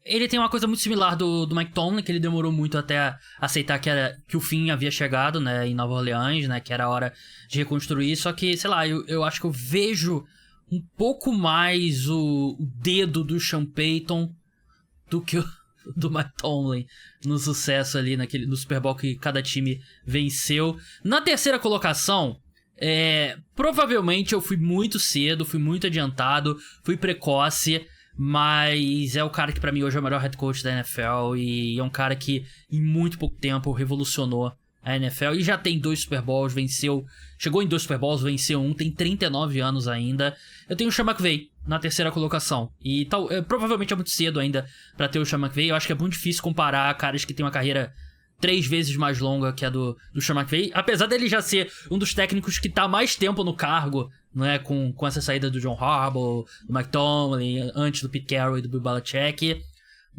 Ele tem uma coisa muito similar do Mike Tomlin, que ele demorou muito até aceitar que o fim havia chegado, né, em Nova Orleans, né, que era a hora de reconstruir. Só que, sei lá, eu acho que eu vejo um pouco mais o dedo do Sean Payton do que do Mike Tomlin no sucesso ali no Super Bowl que cada time venceu. Na 3ª colocação, provavelmente eu fui muito cedo, fui muito adiantado, fui precoce, mas é o cara que pra mim hoje é o melhor head coach da NFL e é um cara que em muito pouco tempo revolucionou a NFL e já tem 2 Super Bowls, chegou em 2 Super Bowls, venceu um, tem 39 anos ainda. Eu tenho o Sean McVay na 3ª colocação e provavelmente é muito cedo ainda pra ter o Sean McVay. Eu acho que é muito difícil comparar caras que têm uma carreira 3 vezes mais longa que a do Sean McVay, apesar dele já ser um dos técnicos que tá mais tempo no cargo, né, com essa saída do John Harbaugh, do Mike Tomlin, antes do Pete Carroll e do Bill Belichick.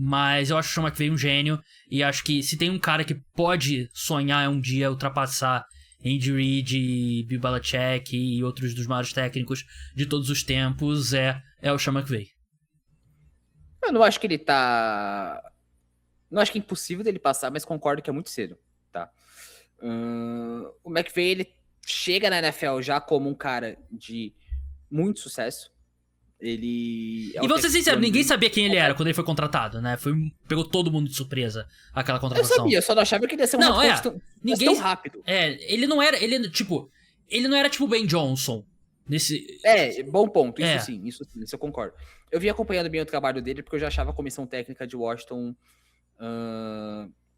Mas eu acho o Sean McVay um gênio e acho que se tem um cara que pode sonhar um dia ultrapassar Andy Reid, Bill Belichick e outros dos maiores técnicos de todos os tempos, é o Sean McVay. Eu não acho que ele tá... Não acho que é impossível dele passar, mas concordo que é muito cedo, tá? O McVay, ele chega na NFL já como um cara de muito sucesso. Ele... E vou ser sincero, ninguém sabia quem ele era quando ele foi contratado, né? Pegou todo mundo de surpresa aquela contratação. Eu sabia, só não achava que ele ia ser tão rápido. Ele não era tipo o Ben Johnson. Bom ponto, isso eu concordo. Eu vim acompanhando bem o trabalho dele, porque eu já achava a comissão técnica de Washington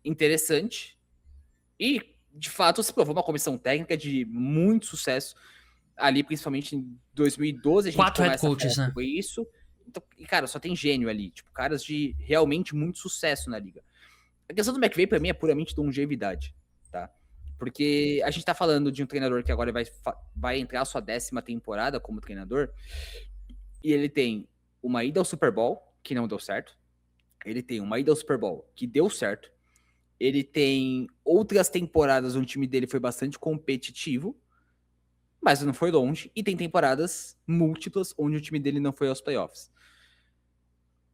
interessante. E, de fato, se provou uma comissão técnica de muito sucesso. Ali, principalmente em 2012, a gente 4 head coaches, né? Isso. Então, e, cara, só tem gênio ali. Tipo, caras de realmente muito sucesso na liga. A questão do McVay, pra mim, é puramente longevidade, tá? Porque a gente tá falando de um treinador que agora vai entrar a sua 10ª temporada como treinador. E ele tem uma ida ao Super Bowl, que não deu certo. Ele tem uma ida ao Super Bowl, que deu certo. Ele tem outras temporadas onde o time dele foi bastante competitivo, mas não foi longe, e tem temporadas múltiplas onde o time dele não foi aos playoffs.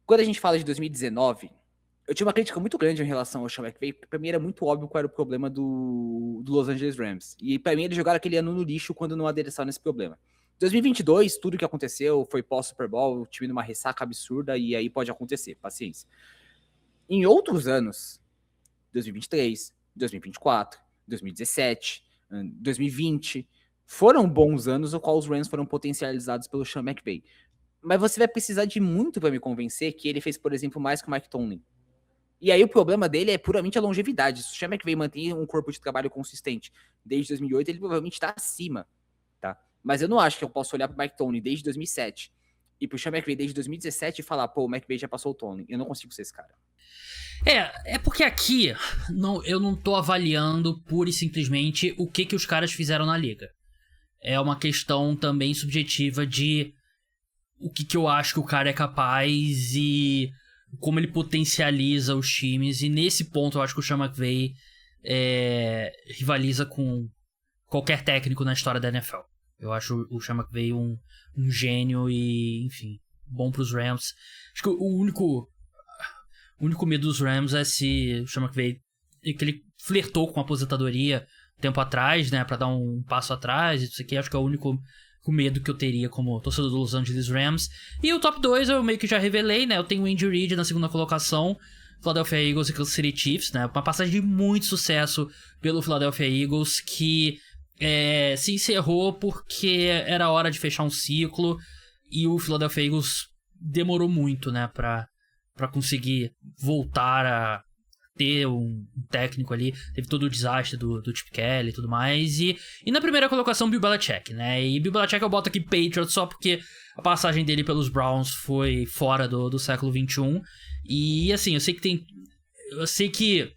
Quando a gente fala de 2019, eu tinha uma crítica muito grande em relação ao Sean McVay, porque pra mim era muito óbvio qual era o problema do Los Angeles Rams. E pra mim eles jogaram aquele ano no lixo quando não adereçaram nesse problema. 2022, tudo que aconteceu foi pós-Super Bowl, o time numa ressaca absurda, e aí pode acontecer, paciência. Em outros anos, 2023, 2024, 2017, 2020... foram bons anos no qual os Rams foram potencializados pelo Sean McVay. Mas você vai precisar de muito para me convencer que ele fez, por exemplo, mais que o Mike Tomlin. E aí o problema dele é puramente a longevidade. Se o Sean McVay mantém um corpo de trabalho consistente desde 2008, ele provavelmente está acima, tá? Mas eu não acho que eu posso olhar para o Mike Tomlin desde 2007 ir pro Sean McVay desde 2017 e falar, pô, o McVay já passou o Tomlin. Eu não consigo ser esse cara. É porque aqui eu não tô avaliando pura e simplesmente o que os caras fizeram na liga. É uma questão também subjetiva de o que eu acho que o cara é capaz e como ele potencializa os times. E nesse ponto eu acho que o Sean McVay rivaliza com qualquer técnico na história da NFL. Eu acho o Sean McVay um gênio e, enfim, bom pros Rams. Acho que o único medo dos Rams é se o Sean McVay, que ele flertou com a aposentadoria tempo atrás, né, pra dar um passo atrás, isso aqui acho que é o único medo que eu teria como torcedor dos Los Angeles Rams. E o top 2 eu meio que já revelei, né, eu tenho o Andy Reid na segunda colocação, Philadelphia Eagles e Kansas City Chiefs, né, uma passagem de muito sucesso pelo Philadelphia Eagles, que se encerrou porque era hora de fechar um ciclo, e o Philadelphia Eagles demorou muito, né, pra conseguir voltar a ter um técnico ali. Teve todo o desastre do Chip Kelly e tudo mais. E na primeira colocação, Bill Belichick, né? E Bill Belichick eu boto aqui Patriots só porque a passagem dele pelos Browns foi fora do século XXI. E assim, eu sei que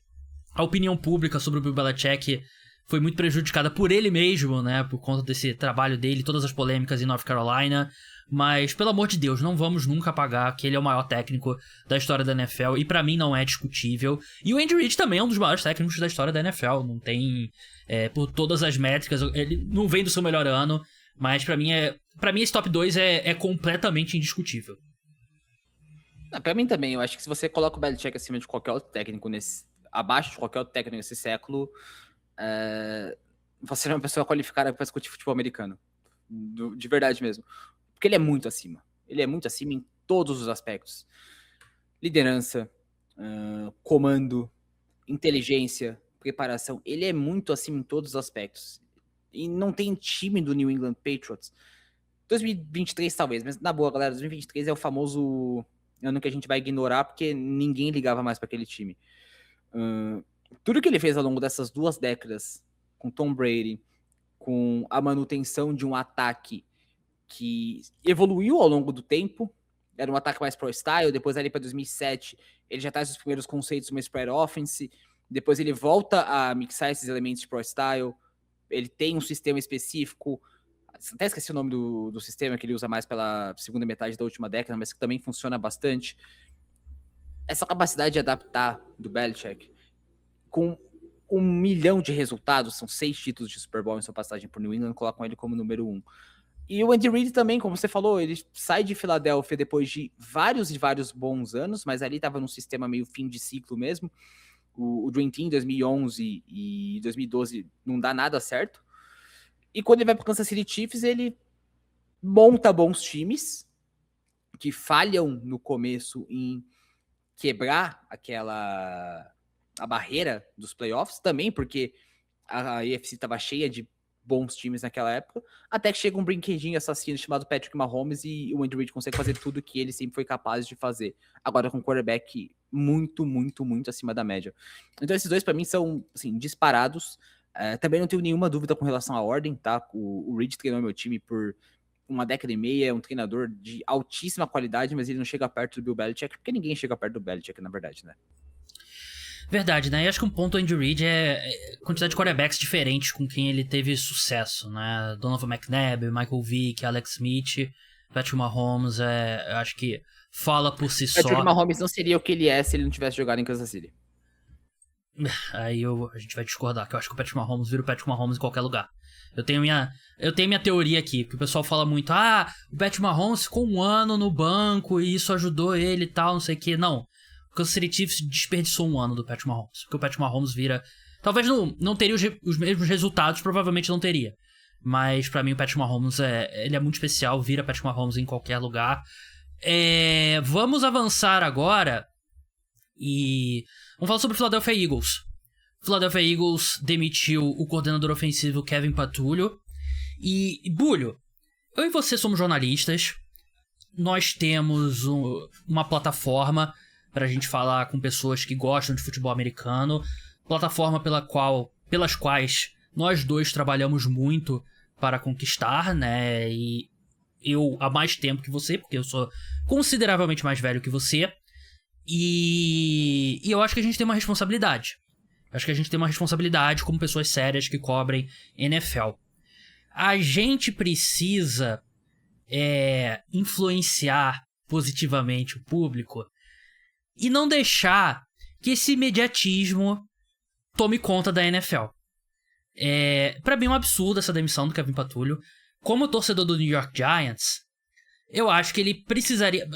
a opinião pública sobre o Bill Belichick foi muito prejudicada por ele mesmo, né? Por conta desse trabalho dele, todas as polêmicas em North Carolina. Mas, pelo amor de Deus, não vamos nunca apagar que ele é o maior técnico da história da NFL. E pra mim não é discutível. E o Andy Reid também é um dos maiores técnicos da história da NFL. Não tem... por todas as métricas, ele não vem do seu melhor ano. Mas pra mim esse top 2 é completamente indiscutível. Pra mim também, eu acho que se você coloca o Belichick acima de qualquer outro técnico abaixo de qualquer outro técnico nesse século, você é uma pessoa qualificada para discutir futebol americano. De verdade mesmo. Porque ele é muito acima. Ele é muito acima em todos os aspectos. Liderança, comando, inteligência, preparação. Ele é muito acima em todos os aspectos. E não tem time do New England Patriots. 2023 talvez, mas na boa, galera, 2023 é o famoso ano que a gente vai ignorar porque ninguém ligava mais para aquele time. Tudo que ele fez ao longo dessas 2 décadas, com Tom Brady, com a manutenção de um ataque que evoluiu ao longo do tempo, era um ataque mais pro-style, depois ali para 2007 ele já traz os primeiros conceitos de uma spread offense, depois ele volta a mixar esses elementos de pro-style, ele tem um sistema específico, até esqueci o nome do sistema que ele usa mais pela segunda metade da última década, mas que também funciona bastante. Essa capacidade de adaptar do Belichick, com 1 milhão de resultados, são 6 títulos de Super Bowl em sua passagem por New England, colocam ele como número 1. E o Andy Reid também, como você falou, ele sai de Filadélfia depois de vários e vários bons anos, mas ali estava num sistema meio fim de ciclo mesmo. O Dream Team 2011 e 2012 não dá nada certo. E quando ele vai para o Kansas City Chiefs, ele monta bons times que falham no começo em quebrar a barreira dos playoffs, também porque a AFC estava cheia de bons times naquela época, até que chega um brinquedinho assassino chamado Patrick Mahomes e o Andy Reid consegue fazer tudo que ele sempre foi capaz de fazer. Agora com um quarterback muito, muito, muito acima da média. Então esses dois para mim são, assim, disparados. Também não tenho nenhuma dúvida com relação à ordem, tá? O Reid treinou meu time por 1 década e meia, é um treinador de altíssima qualidade, mas ele não chega perto do Bill Belichick, porque ninguém chega perto do Belichick, na verdade, né? Verdade, né? E acho que um ponto do Andy Reid é a quantidade de quarterbacks diferentes com quem ele teve sucesso, né? Donovan McNabb, Michael Vick, Alex Smith, Patrick Mahomes, eu acho que fala por si só. Patrick Mahomes não seria o que ele é se ele não tivesse jogado em Kansas City. Aí a gente vai discordar, que eu acho que o Patrick Mahomes vira o Patrick Mahomes em qualquer lugar. Eu tenho minha teoria aqui, porque o pessoal fala muito, o Patrick Mahomes ficou 1 ano no banco e isso ajudou ele e tal, não sei o que. Não, o Kansas City Chiefs desperdiçou 1 ano do Patrick Mahomes, porque o Patrick Mahomes vira... Talvez não teria os mesmos resultados, provavelmente não teria. Mas pra mim o Patrick Mahomes ele é muito especial, vira Patrick Mahomes em qualquer lugar. Vamos avançar agora e vamos falar sobre o Philadelphia Eagles. O Philadelphia Eagles demitiu o coordenador ofensivo Kevin Patullo. E, Bulho, eu e você somos jornalistas. Nós temos uma plataforma pra gente falar com pessoas que gostam de futebol americano. Plataforma pelas quais nós dois trabalhamos muito para conquistar, né? E eu há mais tempo que você, porque eu sou consideravelmente mais velho que você. E eu acho que a gente tem uma responsabilidade. Acho que a gente tem uma responsabilidade como pessoas sérias que cobrem NFL. A gente precisa influenciar positivamente o público e não deixar que esse imediatismo tome conta da NFL. Pra mim é um absurdo essa demissão do Kevin Patulho. Como torcedor do New York Giants, eu acho que ele precisaria...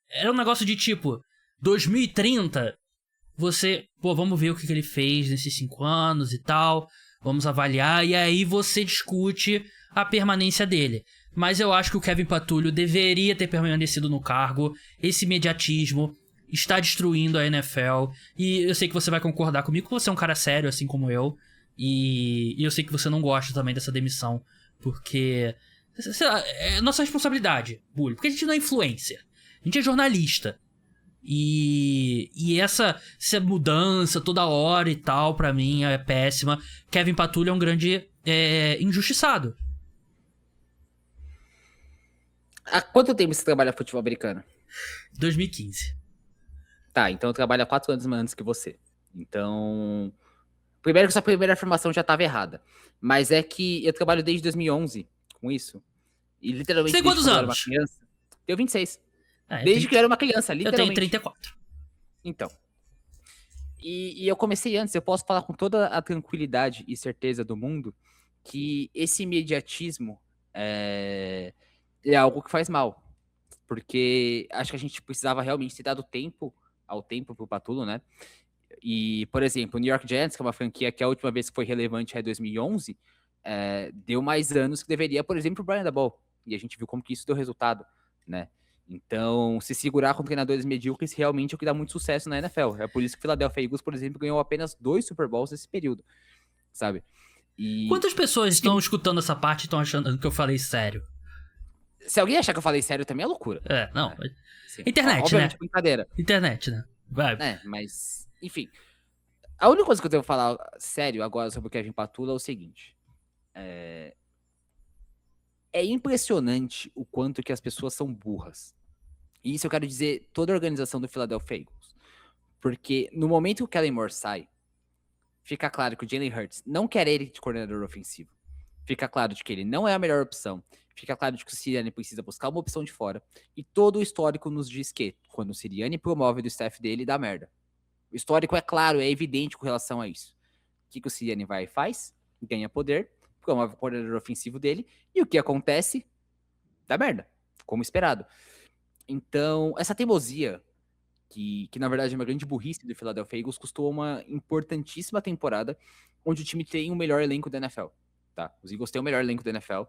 Era um negócio de tipo, 2030, vamos ver o que ele fez nesses 5 anos e tal, vamos avaliar, e aí você discute a permanência dele. Mas eu acho que o Kevin Patulho deveria ter permanecido no cargo. Esse imediatismo está destruindo a NFL. E eu sei que você vai concordar comigo, que você é um cara sério, assim como eu. E eu sei que você não gosta também dessa demissão, porque... sei lá, é nossa responsabilidade, Bully. Porque a gente não é influencer. A gente é jornalista. E essa mudança toda hora e tal, pra mim, é péssima. Kevin Patulho é um grande injustiçado. Há quanto tempo você trabalha futebol americano? 2015. Tá, então eu trabalho há 4 anos antes que você. Então, primeiro que sua primeira afirmação já estava errada. Mas é que eu trabalho desde 2011 com isso. E literalmente Você tem quantos desde quando eu era uma anos? criança. Tenho 26. Eu Desde tenho- que eu era uma criança, Eu literalmente. tenho 34. Então. E eu comecei antes, eu posso falar com toda a tranquilidade e certeza do mundo que esse imediatismo é algo que faz mal. Porque acho que a gente precisava realmente ter dado tempo ao tempo pro Patulo, né? E, por exemplo, o New York Giants, que é uma franquia que a última vez que foi relevante é 2011, deu mais anos que deveria, por exemplo, o Brian Daboll. E a gente viu como que isso deu resultado, né? Então, se segurar com treinadores medíocres realmente é o que dá muito sucesso na NFL. É por isso que o Philadelphia Eagles, por exemplo, ganhou apenas 2 Super Bowls nesse período, sabe? E Quantas pessoas estão escutando essa parte e estão achando que eu falei sério? se alguém achar que eu falei sério também é loucura. Não. Sim. Internet, Obviamente, né? brincadeira. Internet, né? Vai. Mas, enfim. A única coisa que eu devo falar sério agora sobre o Kevin Patullo é o seguinte. É impressionante o quanto que as pessoas são burras. E isso eu quero dizer toda a organização do Philadelphia Eagles. Porque no momento que o Kellen Moore sai, fica claro que o Jalen Hurts não quer ele de coordenador ofensivo. Fica claro de que ele não é a melhor opção. Fica claro de que o Sirianni precisa buscar uma opção de fora. E todo o histórico nos diz que, quando o Sirianni promove do staff dele, dá merda. O histórico é claro, é evidente com relação a isso. O que o Sirianni vai e faz? Ganha poder, promove o coordenador ofensivo dele. E o que acontece? Dá merda, como esperado. Então, essa teimosia, que na verdade é uma grande burrice do Philadelphia Eagles, custou uma importantíssima temporada onde o time tem o melhor elenco da NFL. Tá? Os Eagles têm o melhor elenco da NFL,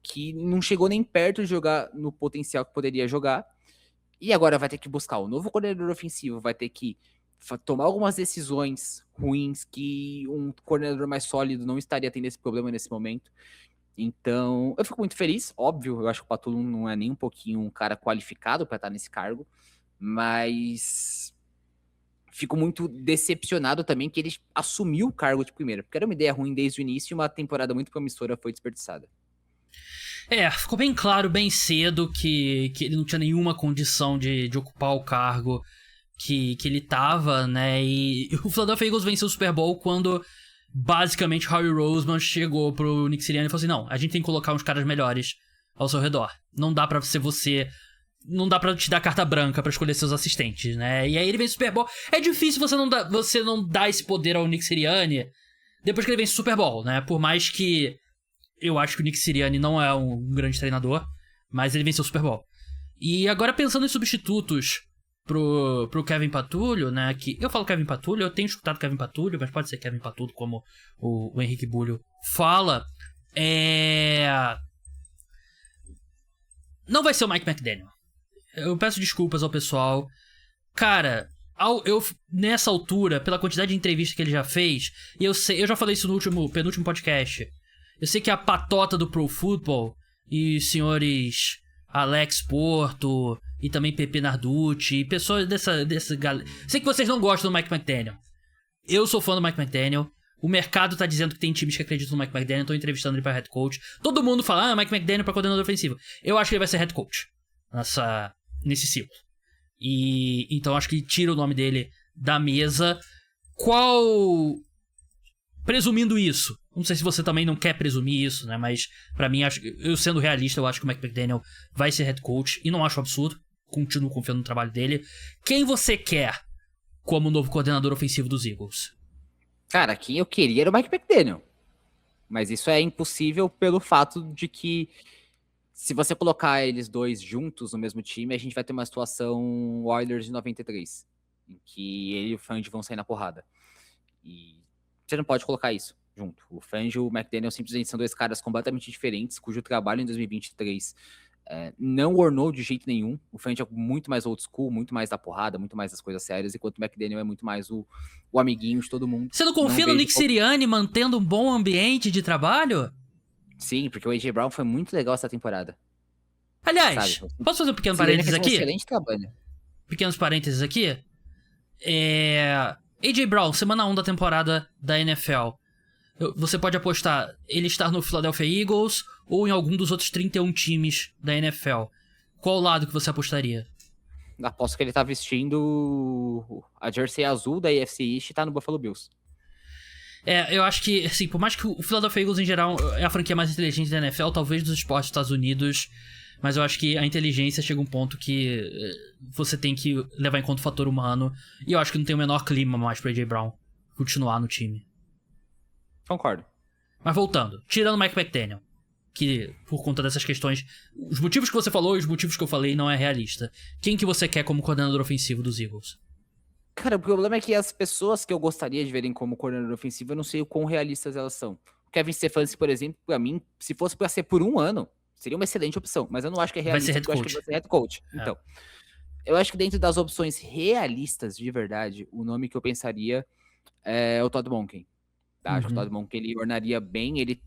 que não chegou nem perto de jogar no potencial que poderia jogar, e agora vai ter que buscar o novo coordenador ofensivo, vai ter que tomar algumas decisões ruins que um coordenador mais sólido não estaria tendo esse problema nesse momento. Então, eu fico muito feliz, óbvio, eu acho que o Patullo não é nem um pouquinho um cara qualificado para estar nesse cargo, mas fico muito decepcionado também que ele assumiu o cargo de primeira, porque era uma ideia ruim desde o início e uma temporada muito promissora foi desperdiçada. Ficou bem claro bem cedo que ele não tinha nenhuma condição de ocupar o cargo que ele tava, né? E o Philadelphia Eagles venceu o Super Bowl quando basicamente Howie Roseman chegou pro Nick Sirianni e falou assim: não, a gente tem que colocar uns caras melhores ao seu redor. Não dá pra ser você. Não dá pra te dar carta branca pra escolher seus assistentes, né? E aí ele vence o Super Bowl. É difícil você não dar esse poder ao Nick Sirianni depois que ele vence o Super Bowl, né? Por mais que eu acho que o Nick Sirianni não é um grande treinador, mas ele venceu o Super Bowl. E agora pensando em substitutos pro Kevin Patullo, né? Que eu falo Kevin Patullo, eu tenho escutado Kevin Patullo, mas pode ser Kevin Patullo, como o Henrique Bulho fala. Não vai ser o Mike McDaniel. Eu peço desculpas ao pessoal. Cara, nessa altura, pela quantidade de entrevistas que ele já fez, e eu já falei isso no penúltimo podcast. Eu sei que a patota do Pro Football e os senhores Alex Porto e também Pepe Narducci, pessoas dessa galera. Sei que vocês não gostam do Mike McDaniel. Eu sou fã do Mike McDaniel. O mercado tá dizendo que tem times que acreditam no Mike McDaniel, estão entrevistando ele pra head coach. Todo mundo fala, Mike McDaniel pra coordenador ofensivo. Eu acho que ele vai ser head coach nesse ciclo. E então acho que tira o nome dele da mesa. Presumindo isso, não sei se você também não quer presumir isso, né? Mas pra mim, eu sendo realista, eu acho que o Mike McDaniel vai ser head coach. E não acho absurdo. Continuo confiando no trabalho dele. Quem você quer como novo coordenador ofensivo dos Eagles? Cara, quem eu queria era o Mike McDaniel. Mas isso é impossível pelo fato de que se você colocar eles dois juntos no mesmo time, a gente vai ter uma situação Oilers de 93, em que ele e o Fangio vão sair na porrada. E você não pode colocar isso junto. O Fangio e o McDaniel simplesmente são dois caras completamente diferentes, cujo trabalho em 2023 não ornou de jeito nenhum. O Fangio é muito mais old school, muito mais da porrada, muito mais das coisas sérias, enquanto o McDaniel é muito mais o amiguinho de todo mundo. Você não confia no Nick Sirianni mantendo um bom ambiente de trabalho? Sim, porque o A.J. Brown foi muito legal essa temporada. Aliás, sabe? Posso fazer um pequeno Sirianni parênteses fez um aqui? excelente trabalho. Pequenos parênteses aqui. A.J. Brown, semana 1 da temporada da NFL. Você pode apostar ele estar no Philadelphia Eagles ou em algum dos outros 31 times da NFL. Qual lado que você apostaria? Aposto que ele tá vestindo a jersey azul da AFC East e tá no Buffalo Bills. Eu acho que, assim, por mais que o Philadelphia Eagles em geral é a franquia mais inteligente da NFL, talvez dos esportes dos Estados Unidos, mas eu acho que a inteligência chega a um ponto que você tem que levar em conta o fator humano, e eu acho que não tem o menor clima mais pra A.J. Brown continuar no time. Concordo. Mas voltando, tirando o Mike McDaniel, que por conta dessas questões, os motivos que você falou e os motivos que eu falei não é realista. Quem que você quer como coordenador ofensivo dos Eagles? Cara, o problema é que as pessoas que eu gostaria de verem como coordenador ofensivo, eu não sei o quão realistas elas são. O Kevin Stefanski, por exemplo, pra mim, se fosse pra ser por um ano, seria uma excelente opção, mas eu não acho que é realista, Vai ser head porque eu acho que vai ser head coach. Então, eu acho que dentro das opções realistas, de verdade, o nome que eu pensaria é o Todd Monken. Tá? Acho que o Todd Monken, ele ornaria bem, ele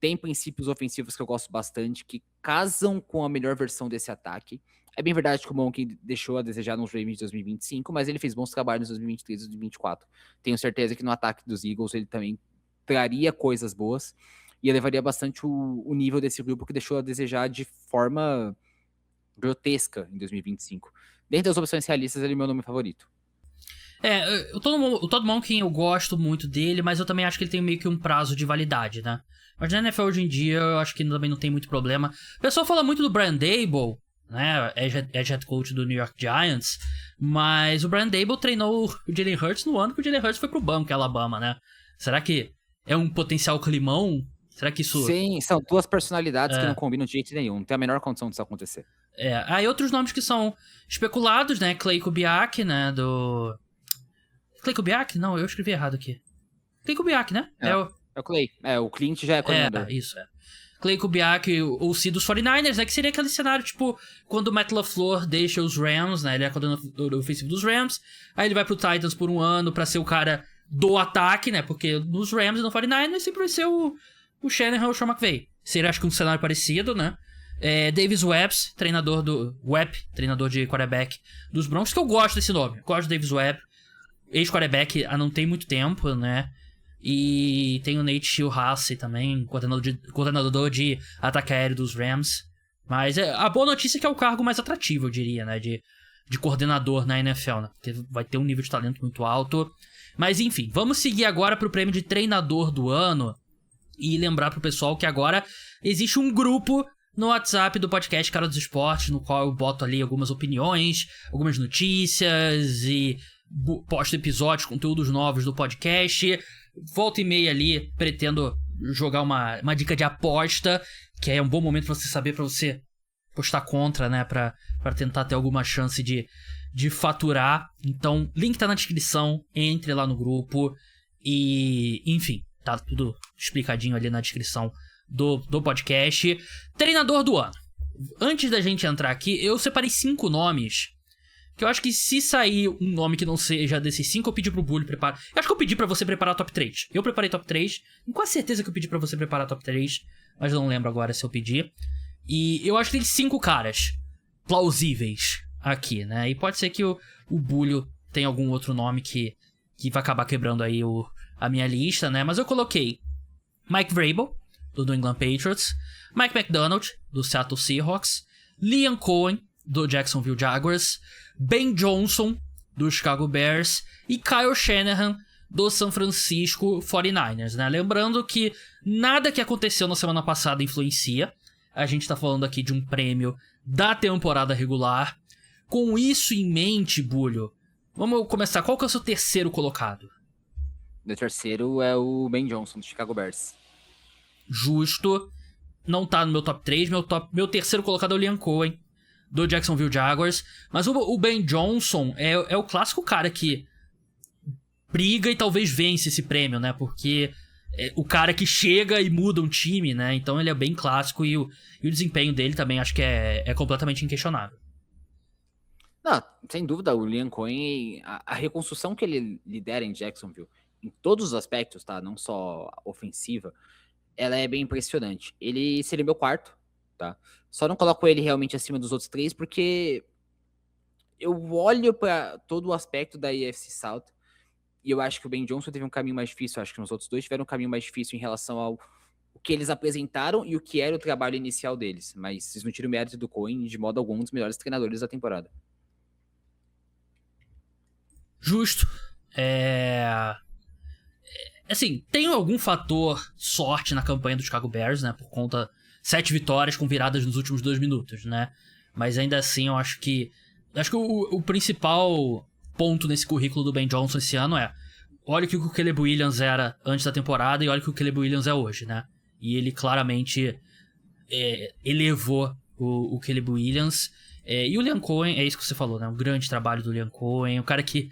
tem princípios ofensivos que eu gosto bastante, que casam com a melhor versão desse ataque. É bem verdade que o Monken deixou a desejar nos Ravens de 2025, mas ele fez bons trabalhos em 2023 e 2024. Tenho certeza que no ataque dos Eagles ele também traria coisas boas e elevaria bastante o nível desse grupo que deixou a desejar de forma grotesca em 2025. Dentre as opções realistas, ele é meu nome favorito. O Todd Monken eu gosto muito dele, mas eu também acho que ele tem meio que um prazo de validade, né? Mas na NFL hoje em dia eu acho que também não tem muito problema. O pessoal fala muito do Brian Daboll, né? É head coach do New York Giants, mas o Brian Daboll treinou o Jalen Hurts no ano que o Jalen Hurts foi pro banco em Alabama, né? Será que é um potencial climão? Será que isso... Sim, são duas personalidades que não combinam de jeito nenhum. Não tem a menor condição disso acontecer. Aí outros nomes que são especulados, né? Clay Kubiak, né? Clay Kubiak? Não, eu escrevi errado aqui. Clay Kubiak, né? É o Clay. O Clint já é coordenador. Isso. Clay Kubiak, ou se dos 49ers, né? Que seria aquele cenário, tipo, quando o Matt LaFleur deixa os Rams, né? Ele é coordenador ofensivo dos Rams. Aí ele vai pro Titans por um ano pra ser o cara do ataque, né? Porque nos Rams e no 49ers sempre vai ser o Shanahan ou o Sean McVay. Seria, acho que, um cenário parecido, né? Davis Webb, treinador de quarterback dos Broncos, que eu gosto desse nome. Eu gosto do Davis Webb, ex-quarterback há não tem muito tempo, né? E tem o Nate Shilhassi também, coordenador de ataque aéreo dos Rams. Mas a boa notícia é que é o cargo mais atrativo, eu diria, né? De coordenador na NFL, né? Porque vai ter um nível de talento muito alto. Mas enfim, vamos seguir agora pro prêmio de treinador do ano. E lembrar pro pessoal que agora existe um grupo no WhatsApp do podcast Cara dos Esportes, no qual eu boto ali algumas opiniões, algumas notícias e posto episódios, conteúdos novos do podcast. Volta e meia ali, pretendo jogar uma dica de aposta, que é um bom momento pra você saber, pra você postar contra, né? Pra tentar ter alguma chance de faturar. Então, link tá na descrição, entre lá no grupo. E, enfim, tá tudo explicadinho ali na descrição do podcast. Treinador do ano. Antes da gente entrar aqui, eu separei 5 nomes que eu acho que se sair um nome que não seja desses 5, eu pedi pro Bully preparar. Eu acho que eu pedi pra você preparar top 3. Eu preparei top 3. Com quase certeza que eu pedi pra você preparar top 3. Mas não lembro agora se eu pedi. E eu acho que tem 5 caras plausíveis aqui, né? E pode ser que o Bully tenha algum outro nome que vai acabar quebrando aí a minha lista, né? Mas eu coloquei Mike Vrabel, do New England Patriots, Mike McDonald, do Seattle Seahawks, Liam Cohen, do Jacksonville Jaguars, Ben Johnson, do Chicago Bears e Kyle Shanahan, do San Francisco 49ers, né? Lembrando que nada que aconteceu na semana passada influencia. A gente tá falando aqui de um prêmio da temporada regular. Com isso em mente, Bulho, vamos começar. Qual que é o seu terceiro colocado? Meu terceiro é o Ben Johnson, do Chicago Bears. Justo. Não tá no meu top 3. Meu terceiro colocado é o Liam Cohen, do Jacksonville Jaguars. Mas o Ben Johnson é o clássico cara que briga e talvez vence esse prêmio, né? Porque é o cara que chega e muda um time, né? Então ele é bem clássico e o desempenho dele também acho que é completamente inquestionável. Não, sem dúvida, o Liam Cohen, a reconstrução que ele lidera em Jacksonville, em todos os aspectos, tá? Não só ofensiva, ela é bem impressionante. Ele seria meu quarto, tá? Só não coloco ele realmente acima dos outros três, porque eu olho para todo o aspecto da AFC South e eu acho que o Ben Johnson teve um caminho mais difícil. Eu acho que os outros dois tiveram um caminho mais difícil em relação ao o que eles apresentaram e o que era o trabalho inicial deles. Mas vocês não tiram o mérito do Cohen de modo algum, um dos melhores treinadores da temporada. Justo. Assim, tem algum fator sorte na campanha do Chicago Bears, né? Por conta 7 vitórias com viradas nos últimos 2 minutos, né? Mas ainda assim, eu acho que o principal ponto nesse currículo do Ben Johnson esse ano é: olha o que o Caleb Williams era antes da temporada e olha o que o Caleb Williams é hoje, né? E ele claramente elevou o Caleb Williams. E o Liam Cohen, é isso que você falou, né? Um grande trabalho do Liam Cohen. O cara que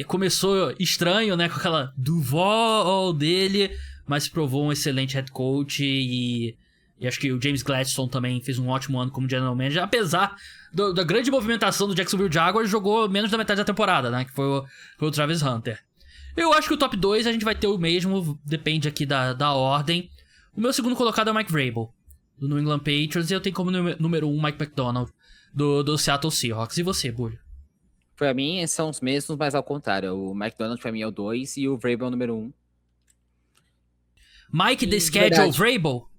começou estranho, né? Com aquela Duval dele, mas se provou um excelente head coach. E acho que o James Gladstone também fez um ótimo ano como general manager. Apesar da grande movimentação do Jacksonville Jaguars, jogou menos da metade da temporada, né? Que foi o Travis Hunter. Eu acho que o top 2 a gente vai ter o mesmo, depende aqui da ordem. O meu segundo colocado é o Mike Vrabel, do New England Patriots. E eu tenho como número 1 Mike McDonald, do Seattle Seahawks. E você, Bulho? Pra mim, são os mesmos, mas ao contrário. O McDonald pra mim é o 2 e o Vrabel é o número 1. Mike The Schedule Vrabel?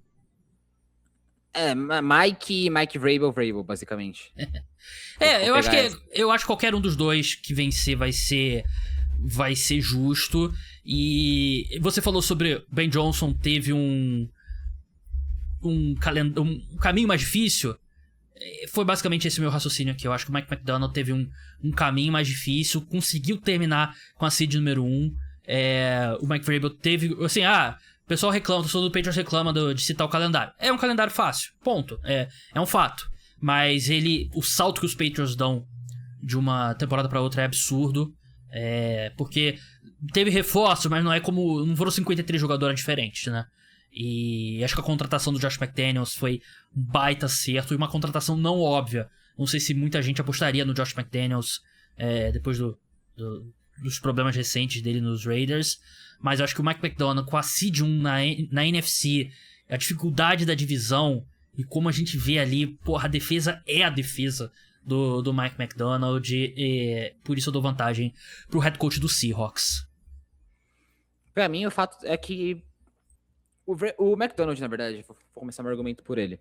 Mike Vrabel, basicamente. Eu acho que qualquer um dos dois que vencer vai ser justo. E você falou sobre Ben Johnson teve um caminho mais difícil. Foi basicamente esse meu raciocínio aqui. Eu acho que o Mike McDonald teve um caminho mais difícil, conseguiu terminar com a seed número 1. O Mike Vrabel teve, assim, o pessoal reclama, o torcedor do Patriots reclama de citar o calendário. É um calendário fácil, ponto. É um fato. Mas o salto que os Patriots dão de uma temporada pra outra é absurdo. Porque teve reforço, mas não foram 53 jogadores diferentes, né? E acho que a contratação do Josh McDaniels foi um baita acerto e uma contratação não óbvia. Não sei se muita gente apostaria no Josh McDaniels depois dos problemas recentes dele nos Raiders. Mas eu acho que o Mike McDonald com a seed 1 na NFC, a dificuldade da divisão e como a gente vê ali, porra, a defesa é a defesa do Mike McDonald. E por isso eu dou vantagem pro head coach do Seahawks. Pra mim, o fato é que o McDonald, na verdade, vou começar meu argumento por ele.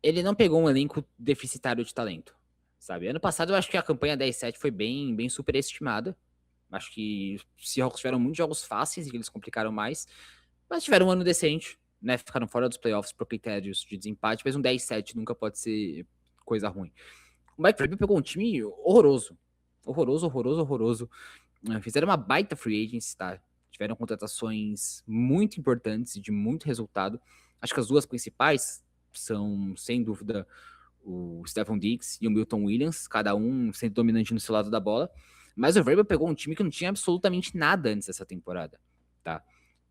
Ele não pegou um elenco deficitário de talento, sabe? Ano passado eu acho que a campanha 10-7 foi bem, bem superestimada. Acho que os Seahawks tiveram muitos jogos fáceis e eles complicaram mais, mas tiveram um ano decente, né? Ficaram fora dos playoffs por critérios de desempate, mas um 10-7 nunca pode ser coisa ruim. O Mike Vrabel pegou um time horroroso. Fizeram uma baita free agency, tá? Tiveram contratações muito importantes e de muito resultado. Acho que as duas principais são, sem dúvida, o Stephon Diggs e o Milton Williams, cada um sendo dominante no seu lado da bola. Mas o Vrabel pegou um time que não tinha absolutamente nada antes dessa temporada, tá?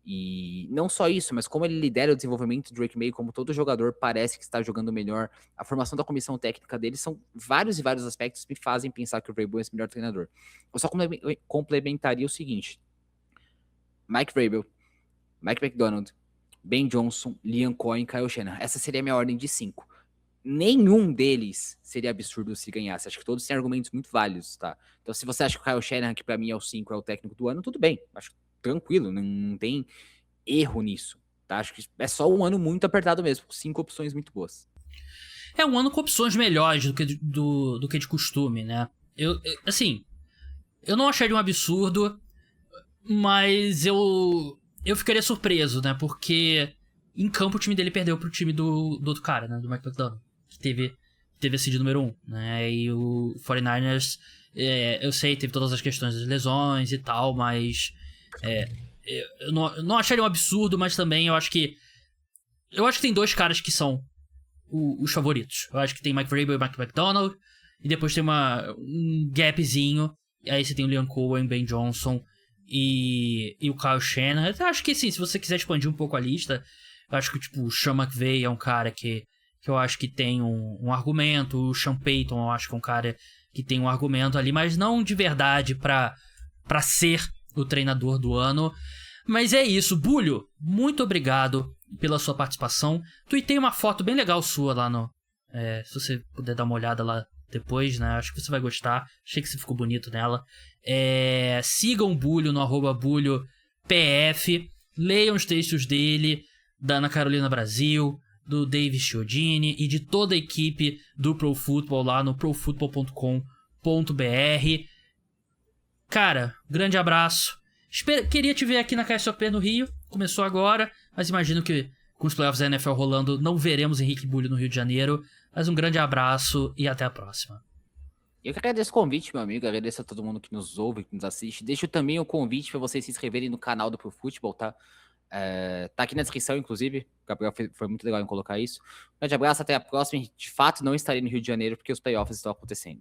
E não só isso, mas como ele lidera o desenvolvimento do Drake May, como todo jogador parece que está jogando melhor, a formação da comissão técnica dele, são vários e vários aspectos que me fazem pensar que o Vrabel é esse melhor treinador. Eu só complementaria o seguinte: Mike Vrabel, Mike McDonald, Ben Johnson, Liam Cohen, Kyle Shanahan. Essa seria a minha ordem de 5. Nenhum deles seria absurdo se ganhasse. Acho que todos têm argumentos muito válidos, tá? Então, se você acha que o Kyle Shanahan, que pra mim é o 5, é o técnico do ano, tudo bem. Acho que tranquilo, não tem erro nisso, tá? Acho que é só um ano muito apertado mesmo, com 5 opções muito boas. É um ano com opções melhores do que de costume, né? Assim, eu não acharia um absurdo, mas eu ficaria surpreso, né? Porque em campo o time dele perdeu pro time do outro cara, né? Do Mike McDonald, que teve a seed número 1, né? E o 49ers, eu sei, teve todas as questões das lesões e tal, mas eu não acharia um absurdo, mas também eu acho que tem dois caras que são os favoritos. Eu acho que tem Mike Vrabel e Mike McDonald, e depois tem um gapzinho, e aí você tem o Liam Cohen, Ben Johnson e o Kyle Shanahan. Eu acho que, sim, se você quiser expandir um pouco a lista, eu acho que, tipo, o Sean McVay é um cara que eu acho que tem um argumento, o Sean Payton eu acho que é um cara que tem um argumento ali, mas não de verdade pra ser o treinador do ano. Mas é isso, Bulho, muito obrigado pela sua participação. Tuitei uma foto bem legal sua lá no... se você puder dar uma olhada lá depois, né? Acho que você vai gostar. Achei que você ficou bonito nela. Sigam o Bulho no @BulhoPF. Leiam os textos dele, da Ana Carolina Brasil, do Dave Chiodini e de toda a equipe do Pro Football lá no profootball.com.br. Cara, grande abraço. Queria te ver aqui na KSOP no Rio. Começou agora, mas imagino que com os playoffs da NFL rolando, não veremos Henrique Bulho no Rio de Janeiro. Mas um grande abraço e até a próxima. Eu que agradeço o convite, meu amigo. Agradeço a todo mundo que nos ouve, que nos assiste. Deixo também o convite para vocês se inscreverem no canal do Pro Football, tá? Tá aqui na descrição, inclusive. O Gabriel foi muito legal em colocar isso. Um grande abraço, até a próxima. De fato, não estarei no Rio de Janeiro porque os playoffs estão acontecendo.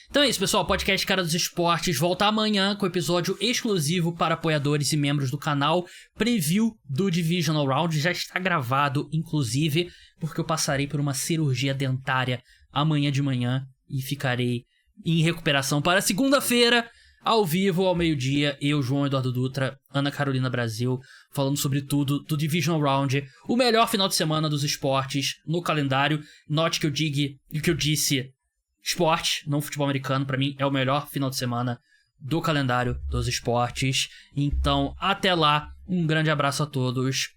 Então é isso, pessoal. O podcast Cara dos Esportes volta amanhã com episódio exclusivo para apoiadores e membros do canal. Preview do Divisional Round já está gravado, inclusive, porque eu passarei por uma cirurgia dentária amanhã de manhã e ficarei em recuperação para segunda-feira, ao vivo, ao meio-dia. Eu, João Eduardo Dutra, Ana Carolina Brasil, falando sobre tudo do Divisional Round, o melhor final de semana dos esportes no calendário. Note que eu disse esporte, não futebol americano, pra mim é o melhor final de semana do calendário dos esportes. Então, até lá, um grande abraço a todos